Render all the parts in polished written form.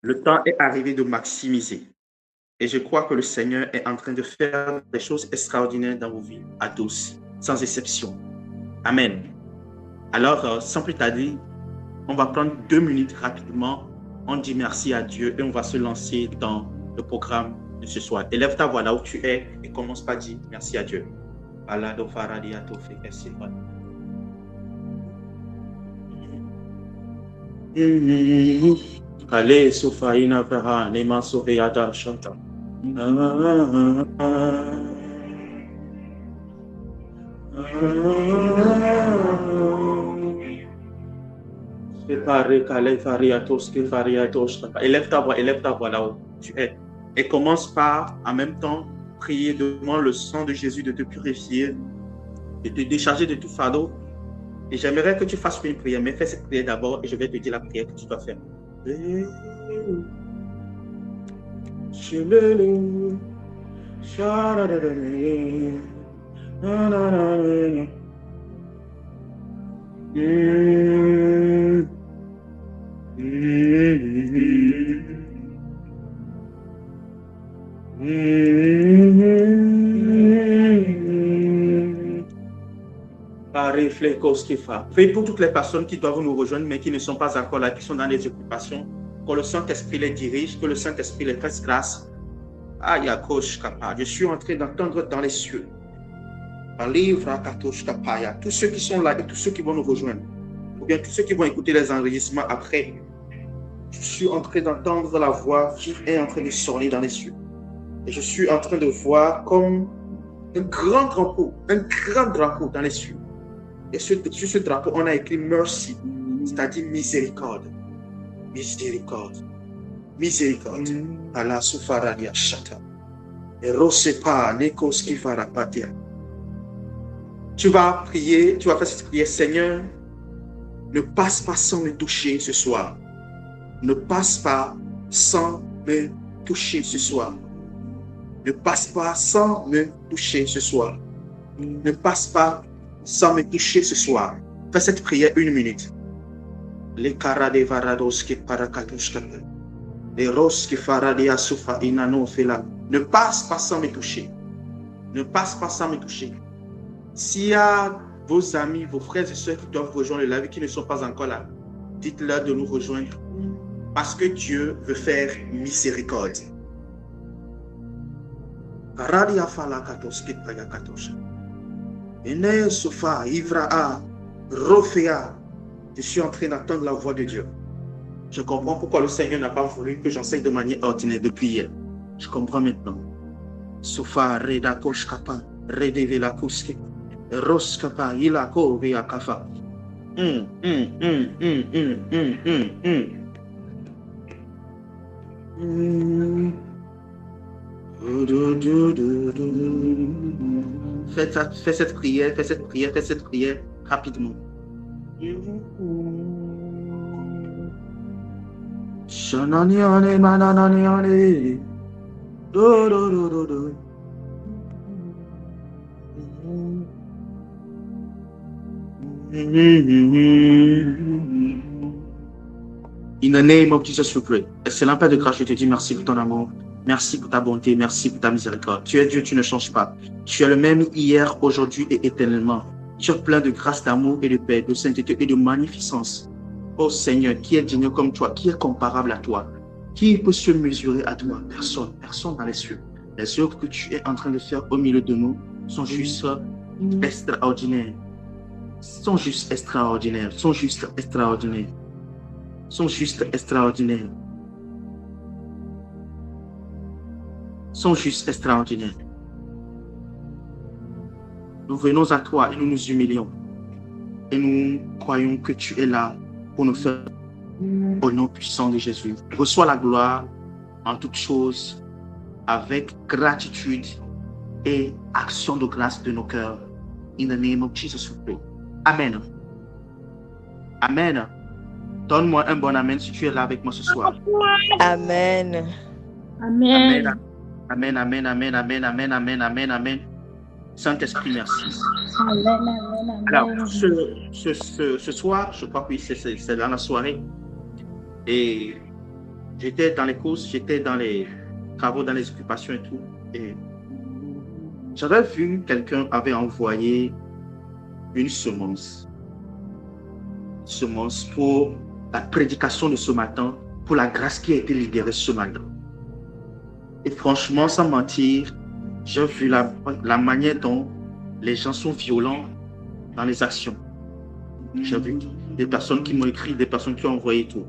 Le temps est arrivé de maximiser. Et je crois que le Seigneur est en train de faire des choses extraordinaires dans vos vies, à tous, sans exception. Amen. Alors, sans plus tarder, on va prendre 2 minutes rapidement. On dit merci à Dieu et on va se lancer dans le programme de ce soir. Élève ta voix là où tu es et commence par dire merci à Dieu. Allez, Sofaïna Vera, Nema Sofeada Chanta. Élève ta voix là où tu es. Et commence par, en même temps, prier devant le sang de Jésus de te purifier, de te décharger de tout fardeau. Et j'aimerais que tu fasses une prière, mais fais cette prière d'abord et je vais te dire la prière que tu dois faire. Prie pour toutes les personnes qui doivent nous rejoindre, mais qui ne sont pas encore là, qui sont dans les occupations. Que le Saint-Esprit les dirige, que le Saint-Esprit les fasse grâce. Je suis en train d'entendre dans les cieux. Tous ceux qui sont là et tous ceux qui vont nous rejoindre, ou bien tous ceux qui vont écouter les enregistrements après, je suis en train d'entendre la voix qui est en train de sonner dans les cieux. Et je suis en train de voir comme un grand drapeau dans les cieux. Et sur ce drapeau, on a écrit mercy, c'est-à-dire miséricorde. Miséricorde. Miséricorde. Allah soufaradia shata. Et rosepa nekos kifara patia. Tu vas prier, tu vas faire cette prière. Seigneur, ne passe pas sans me toucher ce soir. Ne passe pas sans me toucher ce soir. Ne passe pas sans me toucher ce soir. Ne passe pas sans me toucher ce soir. Fais cette prière 1 minute. Les karade varados qui parakatushka. Les ros qui faradia soufa inano fela. Ne passe pas sans me toucher. Ne passe pas sans me toucher. S'il y a vos amis, vos frères et sœurs qui doivent rejoindre le live qui ne sont pas encore là, dites-leur de nous rejoindre. Parce que Dieu veut faire miséricorde. Karadia fala katoski payakatosha. Ene sofa ivraa rofea. Je suis en train d'entendre la voix de Dieu. Je comprends pourquoi le Seigneur n'a pas voulu que j'enseigne de manière ordinaire depuis hier. Je comprends maintenant. Sofa reda koshkapa redevela kuske roskapa ilako vea kafa. Fais cette prière rapidement. Shananiane manananiane do do do do do. In the name of Jesus we pray. Excellent Père de grâce, je te dis merci pour ton amour. Merci pour ta bonté, merci pour ta miséricorde. Tu es Dieu, tu ne changes pas. Tu es le même hier, aujourd'hui et éternellement. Tu es plein de grâce, d'amour et de paix, de sainteté et de magnificence. Oh Seigneur, qui est digne comme toi, qui est comparable à toi, qui peut se mesurer à toi? Personne, personne dans les cieux. Les œuvres que tu es en train de faire au milieu de nous sont juste extraordinaires. Sont juste extraordinaires. Sont juste extraordinaires. Sont juste extraordinaires. Sont juste extraordinaires. Nous venons à toi et nous nous humilions. Et nous croyons que tu es là pour nous faire au nom puissant de Jésus. Reçois la gloire en toutes choses avec gratitude et action de grâce de nos cœurs. In the name of Jesus we pray. Amen. Amen. Donne-moi un bon amen si tu es là avec moi ce soir. Amen. Amen. Amen, amen, amen, amen, amen, amen, amen, amen. Saint-Esprit, merci. Amen, amen, amen. Alors, ce soir, je crois que c'est dans la soirée. Et J'étais dans les courses, j'étais dans les travaux, dans les occupations et tout. Et j'avais vu quelqu'un avait envoyé une semence pour la prédication de ce matin, pour la grâce qui a été libérée ce matin. Et franchement, sans mentir, j'ai vu la manière dont les gens sont violents dans les actions. J'ai vu des personnes qui m'ont écrit, des personnes qui ont envoyé tout.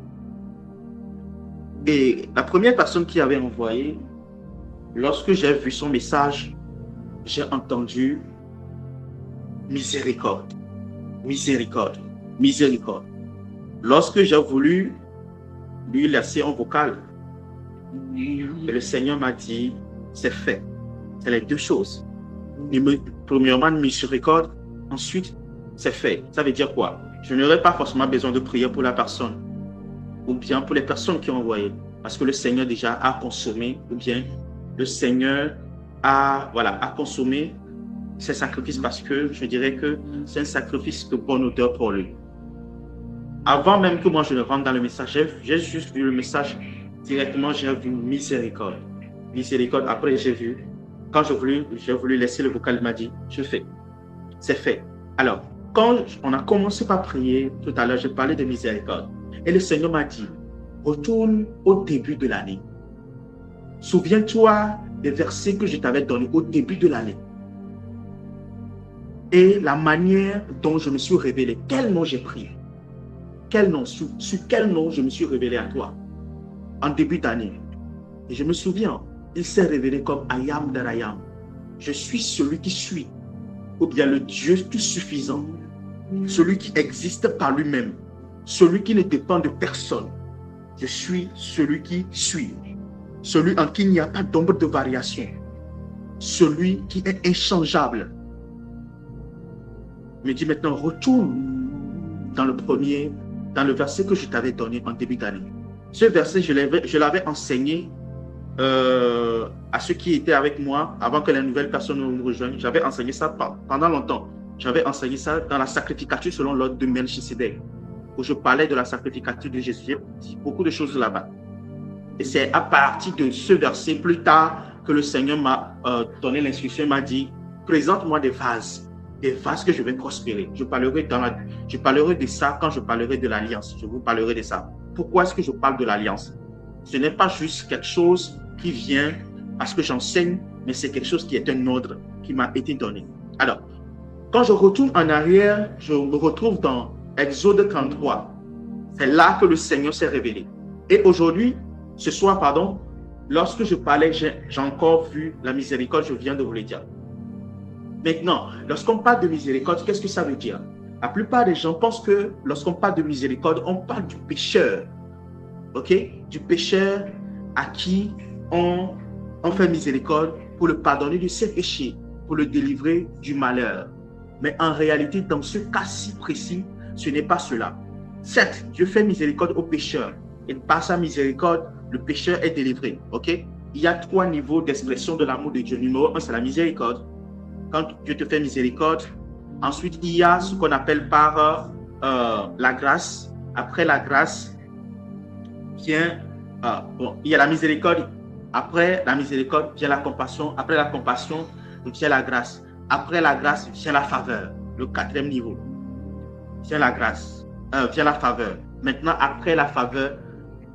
Et la première personne qui avait envoyé, lorsque j'ai vu son message, j'ai entendu miséricorde, miséricorde, miséricorde. Lorsque j'ai voulu lui laisser un vocal, et le Seigneur m'a dit, c'est fait. C'est les deux choses. Premièrement, miséricorde, ensuite, c'est fait. Ça veut dire quoi? Je n'aurai pas forcément besoin de prier pour la personne, ou bien pour les personnes qui ont envoyé, parce que le Seigneur déjà a consommé, ou bien le Seigneur a consommé ces sacrifices, parce que je dirais que c'est un sacrifice de bonne odeur pour lui. Avant même que moi je ne rentre dans le message, j'ai juste vu le message directement, j'ai vu miséricorde. Miséricorde, après j'ai vu, quand j'ai voulu laisser le vocal, il m'a dit, je fais. C'est fait. Alors, quand on a commencé par prier, tout à l'heure, j'ai parlé de miséricorde. Et le Seigneur m'a dit, retourne au début de l'année. Souviens-toi des versets que je t'avais donnés au début de l'année. Et la manière dont je me suis révélé, quel nom j'ai pris, quel nom, sur quel nom je me suis révélé à toi en début d'année. Et je me souviens, il s'est révélé comme I am that I am. Je suis celui qui suis, ou bien le Dieu tout suffisant, celui qui existe par lui-même, celui qui ne dépend de personne. Je suis celui qui suis, celui en qui il n'y a pas d'ombre de variation, celui qui est inchangeable. Il me dit maintenant, retourne dans le verset que je t'avais donné en début d'année. Ce verset, je l'avais enseigné à ceux qui étaient avec moi avant que les nouvelles personnes nous rejoignent. J'avais enseigné ça pendant longtemps. J'avais enseigné ça dans la sacrificature selon l'ordre de Melchisedec, où je parlais de la sacrificature de Jésus. J'ai dit beaucoup de choses là-bas. Et c'est à partir de ce verset, plus tard, que le Seigneur m'a donné l'instruction, m'a dit, présente-moi des vases que je vais prospérer. Je parlerai de ça quand je parlerai de l'alliance. Je vous parlerai de ça. Pourquoi est-ce que je parle de l'alliance? Ce n'est pas juste quelque chose qui vient parce que j'enseigne, mais c'est quelque chose qui est un ordre qui m'a été donné. Alors, quand je retourne en arrière, je me retrouve dans Exode 33. C'est là que le Seigneur s'est révélé. Et aujourd'hui, ce soir, lorsque je parlais, j'ai encore vu la miséricorde, je viens de vous le dire. Maintenant, lorsqu'on parle de miséricorde, qu'est-ce que ça veut dire? La plupart des gens pensent que lorsqu'on parle de miséricorde, on parle du pécheur. Ok? Du pécheur à qui on fait miséricorde pour le pardonner de ses péchés, pour le délivrer du malheur. Mais en réalité, dans ce cas si précis, ce n'est pas cela. Certes, Dieu fait miséricorde au pécheur. Et par sa miséricorde, le pécheur est délivré. Ok? Il y a 3 niveaux d'expression de l'amour de Dieu. Numéro 1, c'est la miséricorde. Quand Dieu te fait miséricorde. Ensuite, il y a ce qu'on appelle par la grâce. Après la grâce, vient, il y a la miséricorde. Après la miséricorde, vient la compassion. Après la compassion, vient la grâce. Après la grâce, vient la faveur. Le 4e niveau. Vient la grâce. Vient la faveur. Maintenant, après la faveur,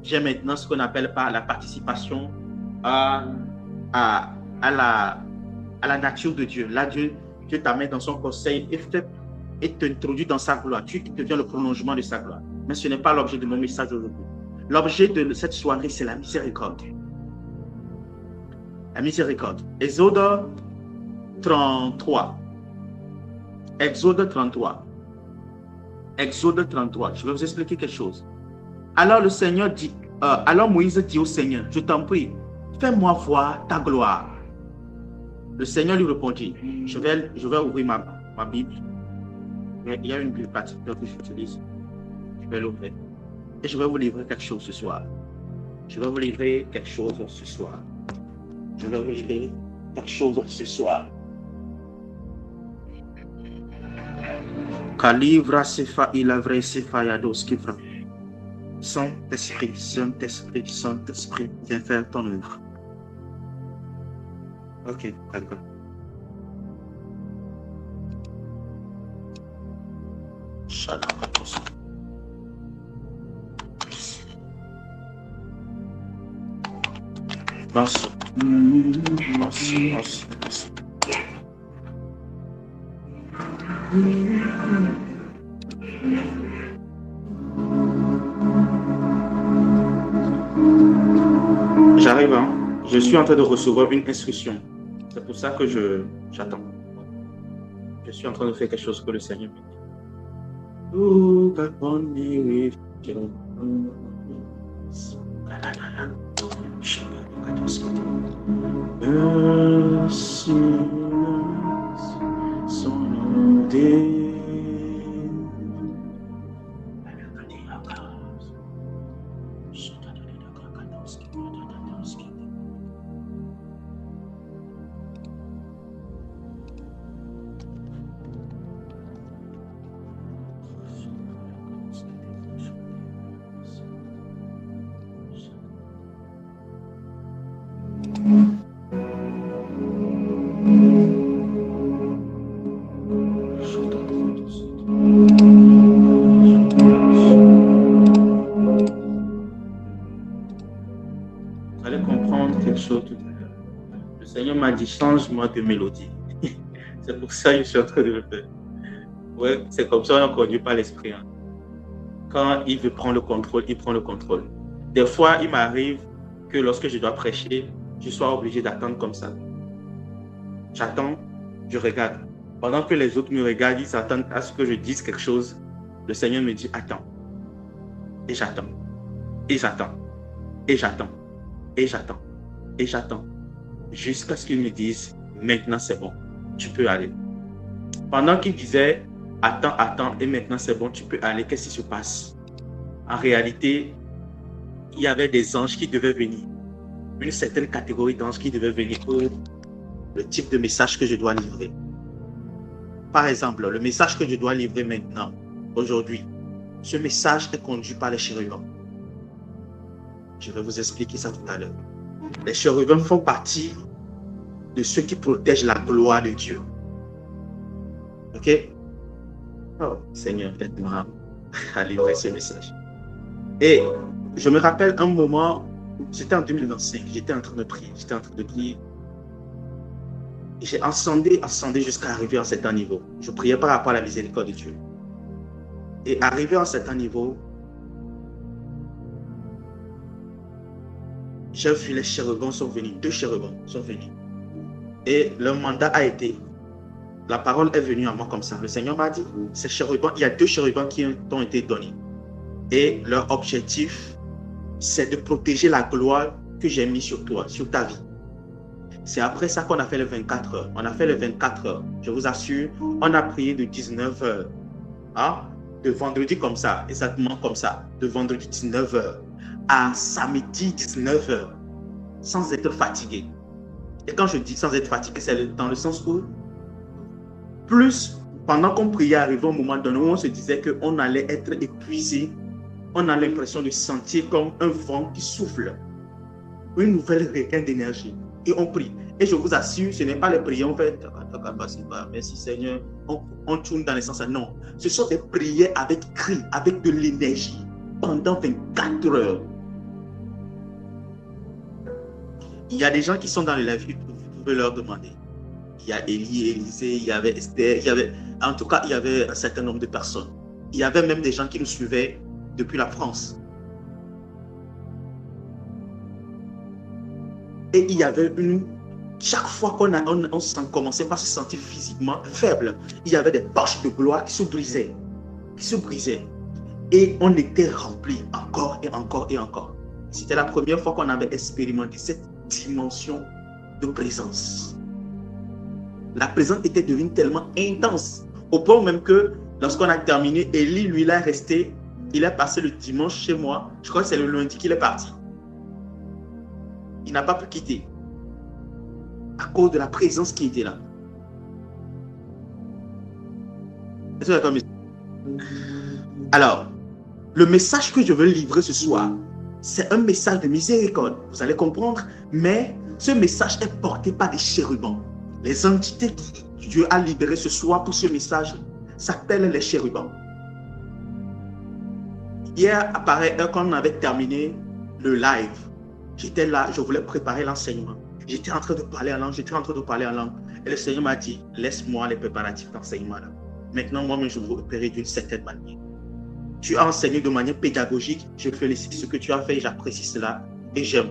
vient maintenant ce qu'on appelle par la participation à la nature de Dieu. Là, Dieu t'amène dans son conseil et t'introduit dans sa gloire. Tu deviens le prolongement de sa gloire. Mais ce n'est pas l'objet de mon message aujourd'hui. L'objet de cette soirée, c'est la miséricorde. La miséricorde. Exode 33. Exode 33. Exode 33. Je vais vous expliquer quelque chose. Alors le Seigneur dit, alors Moïse dit au Seigneur, je t'en prie, fais-moi voir ta gloire. Le Seigneur lui répondit, je vais ouvrir ma Bible. Il y a une Bible particulière que j'utilise. Je vais l'ouvrir. Et je vais vous livrer quelque chose ce soir. Je vais vous livrer quelque chose ce soir. Je vais vous livrer quelque chose ce soir. Kalivra sefa ilavre sefa yados kifra. Saint-Esprit, Saint-Esprit, Saint-Esprit, viens faire ton œuvre. Ok, d'accord. Merci. Merci, merci, merci. J'arrive, hein. Je suis en train de recevoir une instruction. C'est pour ça que j'attends. Je suis en train de faire quelque chose que le Seigneur me dit. Oh, God, on me with you. Mercy, son day. Vous allez comprendre quelque chose tout à l'heure. Le Seigneur m'a dit, change-moi de mélodie. C'est pour ça que je suis en train de le faire. Ouais, c'est comme ça qu'on conduit par l'esprit. Hein. Quand il veut prendre le contrôle, il prend le contrôle. Des fois, il m'arrive que lorsque je dois prêcher, je sois obligé d'attendre comme ça. J'attends, je regarde. Pendant que les autres me regardent, ils s'attendent à ce que je dise quelque chose. Le Seigneur me dit, attends. Et j'attends. Et j'attends. Et j'attends. Et j'attends. Et j'attends. Jusqu'à ce qu'il me dise, maintenant c'est bon, tu peux aller. Pendant qu'il disait, attends, attends, et maintenant c'est bon, tu peux aller, qu'est-ce qui se passe? En réalité, il y avait des anges qui devaient venir. Une certaine catégorie d'anges qui devaient venir pour le type de message que je dois livrer. Par exemple, le message que je dois livrer maintenant, aujourd'hui, ce message est conduit par les chérubins. Je vais vous expliquer ça tout à l'heure. Les chérubins font partie de ceux qui protègent la gloire de Dieu. Ok? Oh, Seigneur, aide-moi à livrer ce message. Et je me rappelle un moment, c'était en 2025, j'étais en train de prier. J'ai ascendé jusqu'à arriver à un certain niveau. Je priais par rapport à la miséricorde de Dieu. Et arrivé à un certain niveau, j'ai vu les chérubins sont venus, 2 chérubins sont venus. Et leur mandat a été, la parole est venue à moi comme ça. Le Seigneur m'a dit, ces chérubins, il y a 2 chérubins qui t'ont été donnés. Et leur objectif, c'est de protéger la gloire que j'ai mise sur toi, sur ta vie. C'est après ça qu'on a fait les 24 heures. On a fait les 24 heures. Je vous assure, on a prié de 19 heures. Hein? De vendredi comme ça, exactement comme ça. De vendredi 19 heures à samedi 19 heures. Sans être fatigué. Et quand je dis sans être fatigué, c'est dans le sens où, plus, pendant qu'on priait, arrivé au moment donné où on se disait qu'on allait être épuisé, on a l'impression de sentir comme un vent qui souffle. Une nouvelle regain d'énergie. Et on prie. Et je vous assure, ce n'est pas les prières, on fait merci Seigneur, on tourne dans les sens. Non, ce sont des prières avec cri, avec de l'énergie, pendant 24 heures. Il y a des gens qui sont dans le live, vous pouvez leur demander. Il y a Élie, Élisée, il y avait Esther, en tout cas, il y avait un certain nombre de personnes. Il y avait même des gens qui nous suivaient depuis la France. Et il y avait chaque fois qu'on commençait par se sentir physiquement faible, il y avait des poches de gloire qui se brisaient. Et on était rempli encore et encore et encore. C'était la première fois qu'on avait expérimenté cette dimension de présence. La présence était devenue tellement intense, au point même que lorsqu'on a terminé, Élie, lui, il est resté, il est passé le dimanche chez moi. Je crois que c'est le lundi qu'il est parti. Il n'a pas pu quitter à cause de la présence qui était là. Alors, Le message que je veux livrer ce soir, c'est un message de miséricorde. Vous allez comprendre, mais ce message est porté par des chérubins. Les entités que Dieu a libérées ce soir pour ce message s'appellent les chérubins. Hier, quand on avait terminé le live, j'étais là, je voulais préparer l'enseignement. J'étais en train de parler en langue, et le Seigneur m'a dit, laisse-moi les préparatifs d'enseignement là. Maintenant, moi-même, je vais vous repérer d'une certaine manière. Tu as enseigné de manière pédagogique, je félicite ce que tu as fait, j'apprécie cela et j'aime.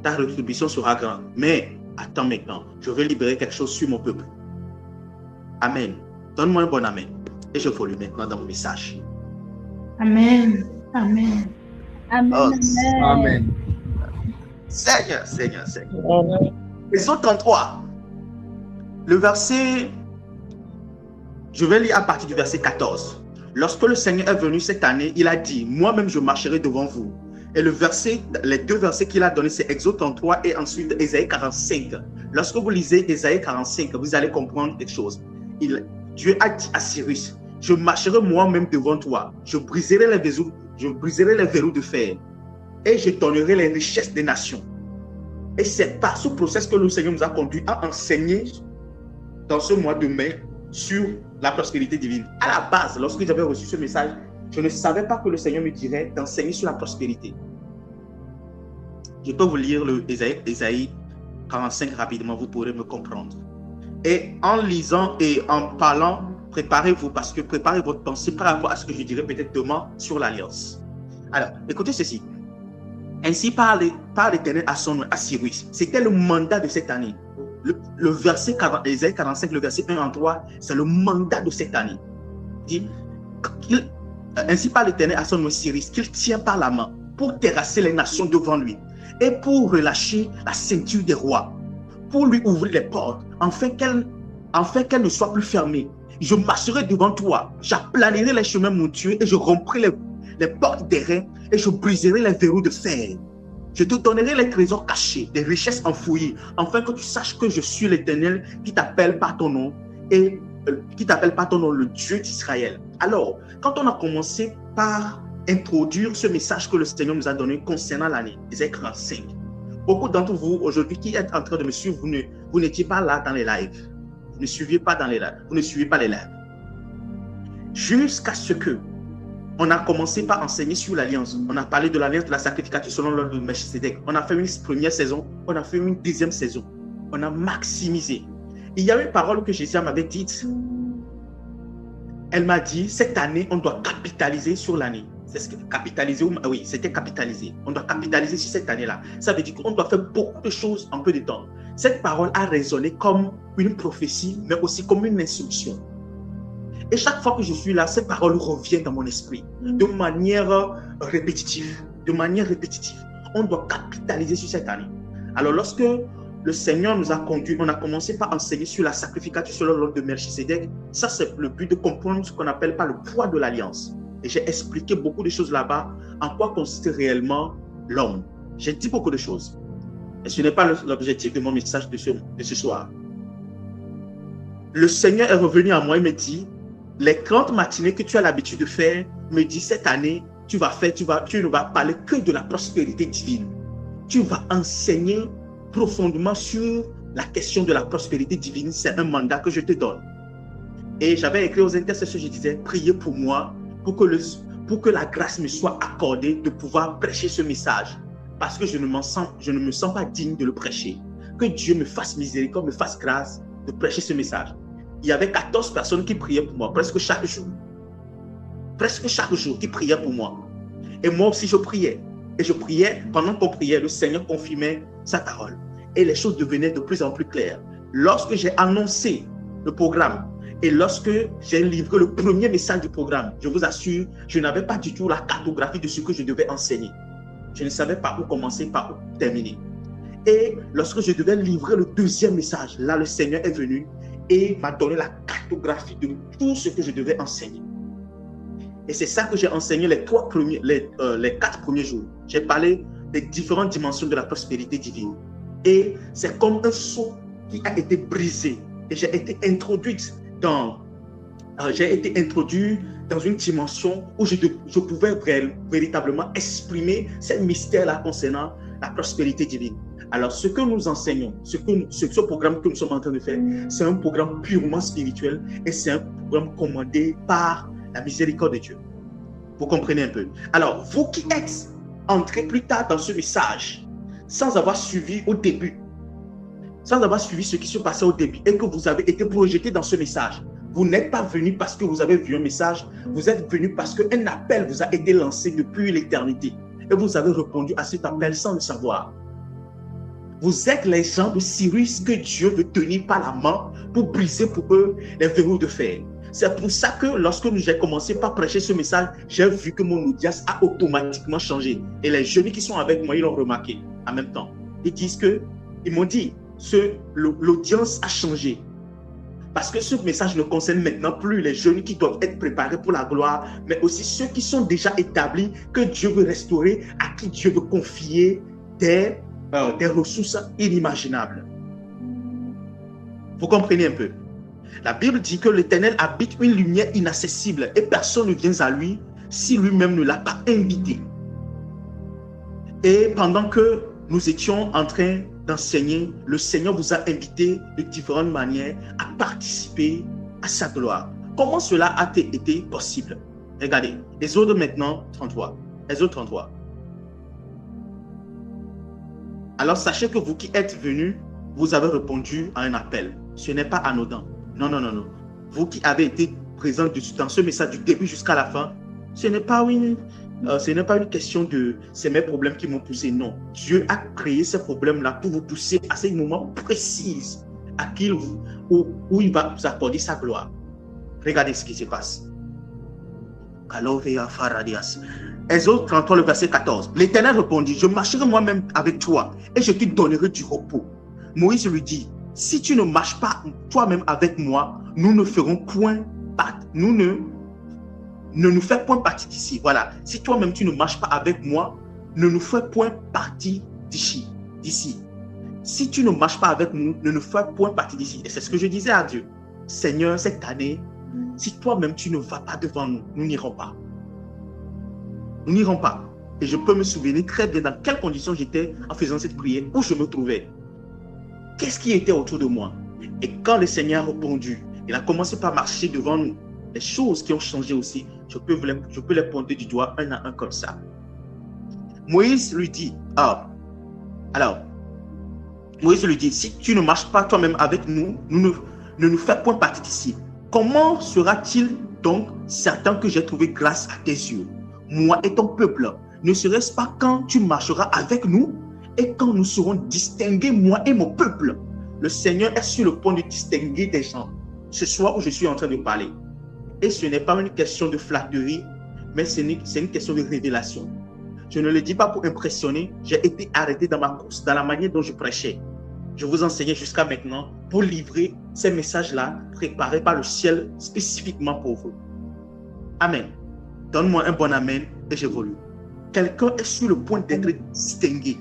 Ta rétribution sera grande. Mais attends maintenant, je veux libérer quelque chose sur mon peuple. Amen. Donne-moi un bon amen. Et je évolue maintenant dans mon message. Amen. Amen. Amen. Oh, Amen. Seigneur. Exode 33. Le verset, je vais lire à partir du verset 14. Lorsque le Seigneur est venu cette année, il a dit, moi-même je marcherai devant vous. Et les deux versets qu'il a donnés, c'est Exode 33 et ensuite Ésaïe 45. Lorsque vous lisez Ésaïe 45, vous allez comprendre quelque chose. Dieu a dit à Cyrus, je marcherai moi-même devant toi, je briserai les verrous de fer et je donnerai les richesses des nations. Et c'est par ce processus que le Seigneur nous a conduit à enseigner dans ce mois de mai sur la prospérité divine. À la base, lorsque j'avais reçu ce message, je ne savais pas que le Seigneur me dirait d'enseigner sur la prospérité. Je peux vous lire le Ésaïe 45 rapidement, vous pourrez me comprendre. Et en lisant et en parlant, préparez votre pensée par rapport à ce que je dirai peut-être demain sur l'alliance. Alors, écoutez ceci. Ainsi parle l'Éternel à Cyrus. C'était le mandat de cette année. Le verset Ésaïe 45, le verset 1 en 3, c'est le mandat de cette année. Il dit, ainsi parle l'Éternel à son Cyrus, qu'il tient par la main pour terrasser les nations devant lui et pour relâcher la ceinture des rois, pour lui ouvrir les portes, afin qu'elle ne soit plus fermée. Je marcherai devant toi, j'aplanirai les chemins montueux et je romprai les portes des reins et je briserai les verrous de fer. Je te donnerai les trésors cachés, des richesses enfouies, afin que tu saches que je suis l'Éternel qui t'appelle par ton nom et le Dieu d'Israël. Alors, quand on a commencé par introduire ce message que le Seigneur nous a donné concernant l'année, Ésaïe 45, beaucoup d'entre vous aujourd'hui qui êtes en train de me suivre, vous n'étiez pas là dans les lives. Vous ne suivez pas les lives. Jusqu'à ce que on a commencé par enseigner sur l'alliance. On a parlé de l'alliance de la sacrificature selon l'ordre de Melchisedec. On a fait une première saison, on a fait une deuxième saison. On a maximisé. Il y a une parole que Jésus m'avait dite. Elle m'a dit, cette année, on doit capitaliser sur l'année. C'était capitaliser. On doit capitaliser sur cette année-là. Ça veut dire qu'on doit faire beaucoup de choses en peu de temps. Cette parole a résonné comme une prophétie, mais aussi comme une instruction. Et chaque fois que je suis là, cette parole revient dans mon esprit de manière répétitive. On doit capitaliser sur cette année. Alors, lorsque le Seigneur nous a conduits, on a commencé par enseigner sur la sacrificature selon l'ordre de Melchisedec. Ça, c'est le but de comprendre ce qu'on appelle pas le poids de l'alliance. Et j'ai expliqué beaucoup de choses là-bas, en quoi consiste réellement l'homme. J'ai dit beaucoup de choses. Et ce n'est pas l'objectif de mon message de ce soir. Le Seigneur est revenu à moi et me dit, les 30 matinées que tu as l'habitude de faire, me dit cette année, tu ne vas parler que de la prospérité divine. Tu vas enseigner profondément sur la question de la prospérité divine. C'est un mandat que je te donne. Et j'avais écrit aux intercesseurs, je disais, priez pour moi, pour que la grâce me soit accordée de pouvoir prêcher ce message. Parce que je ne me sens pas digne de le prêcher. Que Dieu me fasse miséricorde, me fasse grâce de prêcher ce message. Il y avait 14 personnes qui priaient pour moi, presque chaque jour. Presque chaque jour, qui priaient pour moi. Et moi aussi, je priais. Et je priais, pendant qu'on priait, le Seigneur confirmait sa parole. Et les choses devenaient de plus en plus claires. Lorsque j'ai annoncé le programme, et lorsque j'ai livré le premier message du programme, je vous assure, je n'avais pas du tout la cartographie de ce que je devais enseigner. Je ne savais pas où commencer, par où terminer. Et lorsque je devais livrer le deuxième message, là, le Seigneur est venu et m'a donné la cartographie de tout ce que je devais enseigner. Et c'est ça que j'ai enseigné les 4 premiers jours. J'ai parlé des différentes dimensions de la prospérité divine. Et c'est comme un sceau qui a été brisé. Et j'ai été introduite dans j'ai été introduit dans une dimension où je pouvais véritablement exprimer ce mystère-là concernant la prospérité divine. Alors, ce que nous enseignons, ce programme que nous sommes en train de faire, c'est un programme purement spirituel et c'est un programme commandé par la miséricorde de Dieu. Vous comprenez un peu? Alors, vous qui êtes entrés plus tard dans ce message, sans avoir suivi au début, sans avoir suivi ce qui se passait au début et que vous avez été projeté dans ce message, vous n'êtes pas venu parce que vous avez vu un message, vous êtes venu parce qu'un appel vous a été lancé depuis l'éternité et vous avez répondu à cet appel sans le savoir. Vous êtes les gens de Cyrus que Dieu veut tenir par la main pour briser pour eux les verrous de fer. C'est pour ça que lorsque j'ai commencé par prêcher ce message, j'ai vu que mon audience a automatiquement changé. Et les jeunes qui sont avec moi, ils l'ont remarqué en même temps. Ils m'ont dit, l'audience a changé. Parce que ce message ne concerne maintenant plus les jeunes qui doivent être préparés pour la gloire, mais aussi ceux qui sont déjà établis, que Dieu veut restaurer, à qui Dieu veut confier des ressources inimaginables. Vous comprenez un peu? La Bible dit que l'Éternel habite une lumière inaccessible et personne ne vient à lui si lui-même ne l'a pas invité. Et pendant que nous étions en train d'enseigner, le Seigneur vous a invité de différentes manières à participer à sa gloire. Comment cela a été possible? Regardez, Exode maintenant 33. Exode 33. Alors sachez que vous qui êtes venus, vous avez répondu à un appel. Ce n'est pas anodin. Non. Vous qui avez été présents dans ce message du début jusqu'à la fin, ce n'est pas une question de c'est mes problèmes qui m'ont poussé. Non. Dieu a créé ces problèmes-là pour vous pousser à ces moments précis où il va vous accorder sa gloire. Regardez ce qui se passe. Exode 33, le verset 14. L'Éternel répondit, je marcherai moi-même avec toi et je te donnerai du repos. Moïse lui dit, si tu ne marches pas toi-même avec moi, nous ne ferons point partie. Ne nous fais point partie d'ici. Voilà. Si toi-même tu ne marches pas avec moi, ne nous fais point partie d'ici. Si tu ne marches pas avec nous, ne nous fais point partie d'ici. Et c'est ce que je disais à Dieu. Seigneur, cette année, si toi-même tu ne vas pas devant nous, nous n'irons pas. Nous n'irons pas. Et je peux me souvenir très bien dans quelles conditions j'étais en faisant cette prière, où je me trouvais. Qu'est-ce qui était autour de moi? Et quand le Seigneur a répondu, il a commencé par marcher devant nous. Les choses qui ont changé aussi, je peux les pointer du doigt un à un comme ça. Moïse lui dit, Moïse lui dit, si tu ne marches pas toi-même avec nous, ne nous fais point partie d'ici. Comment sera-t-il donc certain que j'ai trouvé grâce à tes yeux, moi et ton peuple? Ne serait-ce pas quand tu marcheras avec nous et quand nous serons distingués, moi et mon peuple? Le Seigneur est sur le point de distinguer des gens. Ce soir où je suis en train de parler. Et ce n'est pas une question de flatterie, mais c'est une question de révélation. Je ne le dis pas pour impressionner. J'ai été arrêté dans ma course, dans la manière dont je prêchais. Je vous enseignais jusqu'à maintenant pour livrer ces messages-là préparés par le ciel spécifiquement pour vous. Amen. Donne-moi un bon amen et j'évolue. Quelqu'un est sur le point d'être distingué.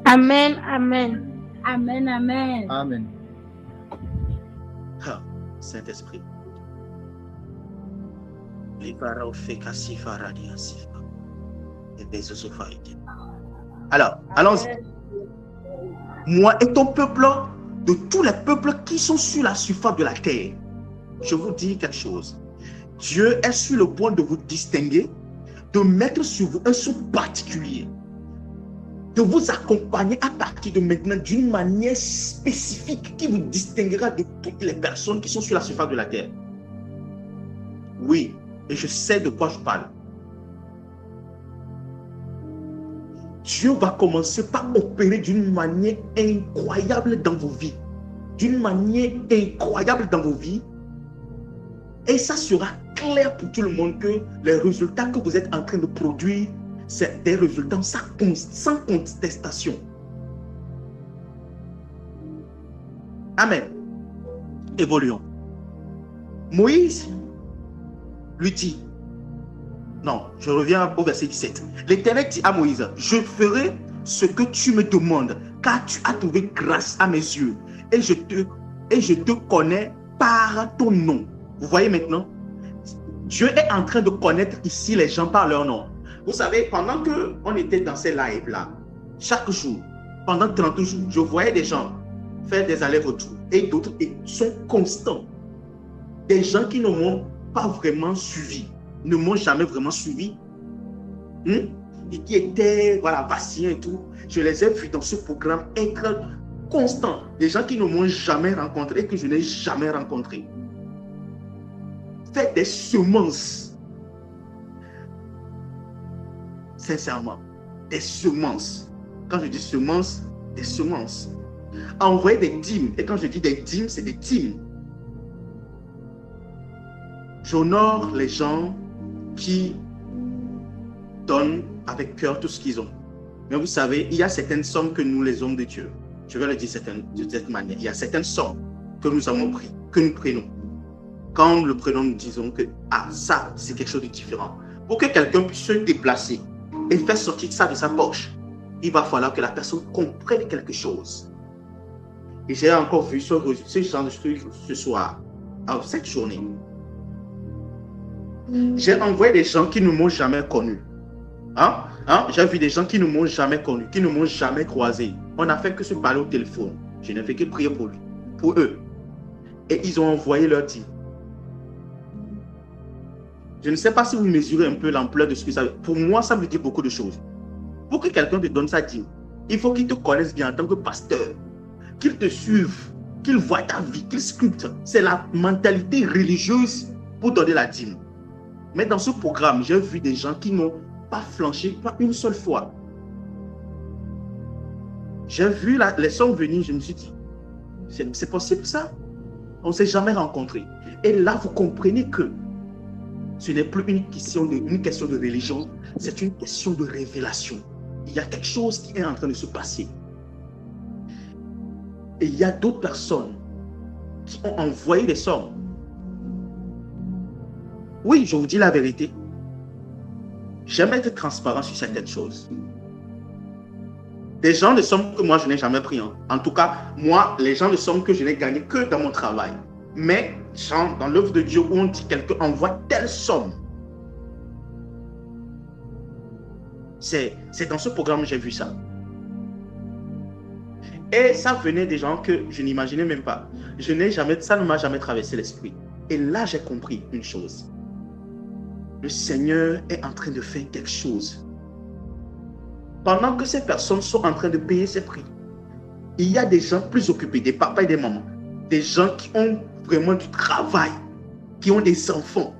Amen, amen. Amen, amen. Amen. Ah, Saint-Esprit. Alors, allons-y. Moi et ton peuple, de tous les peuples qui sont sur la surface de la terre, je vous dis quelque chose. Dieu est sur le point de vous distinguer, de mettre sur vous un sceau particulier, de vous accompagner à partir de maintenant d'une manière spécifique qui vous distinguera de toutes les personnes qui sont sur la surface de la terre. Oui, et je sais de quoi je parle. Dieu va commencer par opérer d'une manière incroyable dans vos vies. D'une manière incroyable dans vos vies. Et ça sera clair pour tout le monde que les résultats que vous êtes en train de produire, c'est des résultats sans contestation. Amen. Évoluons. Moïse lui dit, non, je reviens au verset 17. L'Éternel dit à Moïse, je ferai ce que tu me demandes, car tu as trouvé grâce à mes yeux, et je te connais par ton nom. Vous voyez maintenant, Dieu est en train de connaître ici les gens par leur nom. Vous savez, pendant qu'on était dans ces lives-là, chaque jour, pendant 30 jours, je voyais des gens faire des allers-retours et d'autres sont constants. Des gens qui ne m'ont pas vraiment suivi, ne m'ont jamais vraiment suivi, et qui étaient vacillants et tout. Je les ai vus dans ce programme être constants. Des gens qui ne m'ont jamais rencontré et que je n'ai jamais rencontré. Faites des semences. Sincèrement, des semences. Quand je dis semences, des semences. Envoyez des dîmes. Et quand je dis des dîmes, c'est des dîmes. J'honore les gens qui donnent avec cœur tout ce qu'ils ont. Mais vous savez, il y a certaines sommes que nous, les hommes de Dieu, je vais le dire de cette manière, il y a certaines sommes que nous avons pris, que nous prenons. Quand nous le prenons, nous disons que ça, c'est quelque chose de différent. Pour que quelqu'un puisse se déplacer et faire sortir ça de sa poche, il va falloir que la personne comprenne quelque chose. Et j'ai encore vu ce genre de truc ce soir, cette journée. J'ai envoyé des gens qui ne m'ont jamais connu. J'ai vu des gens qui ne m'ont jamais connu, qui ne m'ont jamais croisé. On n'a fait que se parler au téléphone. Je n'ai fait que prier pour eux. Et ils ont envoyé leur dîme. Je ne sais pas si vous mesurez un peu l'ampleur de ce que ça veut. Pour moi, ça veut dire beaucoup de choses. Pour que quelqu'un te donne sa dîme, il faut qu'il te connaisse bien en tant que pasteur, qu'il te suive, qu'il voie ta vie, qu'il sculpte. C'est la mentalité religieuse pour donner la dîme. Mais dans ce programme, j'ai vu des gens qui n'ont pas flanché, pas une seule fois. J'ai vu les sommes venir, je me suis dit, c'est possible ça? On ne s'est jamais rencontrés. Et là, vous comprenez que ce n'est plus une question de religion, c'est une question de révélation. Il y a quelque chose qui est en train de se passer. Et il y a d'autres personnes qui ont envoyé des sommes. Oui, je vous dis la vérité. J'aime être transparent sur certaines choses. Des gens de sommes que moi, je n'ai jamais pris. En tout cas, moi, les gens de sommes que je n'ai gagné que dans mon travail. Mais dans l'œuvre de Dieu où on dit quelqu'un envoie telle somme. C'est dans ce programme que j'ai vu ça. Et ça venait des gens que je n'imaginais même pas. Ça ne m'a jamais traversé l'esprit. Et là, j'ai compris une chose. Le Seigneur est en train de faire quelque chose. Pendant que ces personnes sont en train de payer ces prix, il y a des gens plus occupés, des papas et des mamans, des gens qui ont vraiment du travail, qui ont des enfants,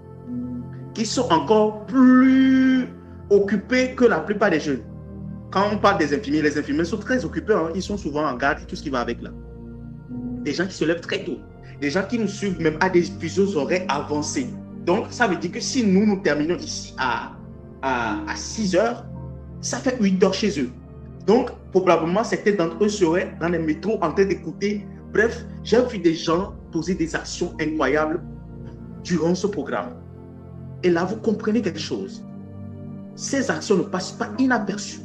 qui sont encore plus occupés que la plupart des jeunes. Quand on parle des infirmiers, les infirmiers sont très occupés, ils sont souvent en garde et tout ce qui va avec là. Des gens qui se lèvent très tôt, des gens qui nous suivent même à des fuseaux horaires avancés. Donc, ça veut dire que si nous terminons ici à 6 heures, ça fait 8 heures chez eux. Donc, probablement, certains d'entre eux seraient dans les métros en train d'écouter. Bref, j'ai vu des gens poser des actions incroyables durant ce programme. Et là, vous comprenez quelque chose. Ces actions ne passent pas inaperçues.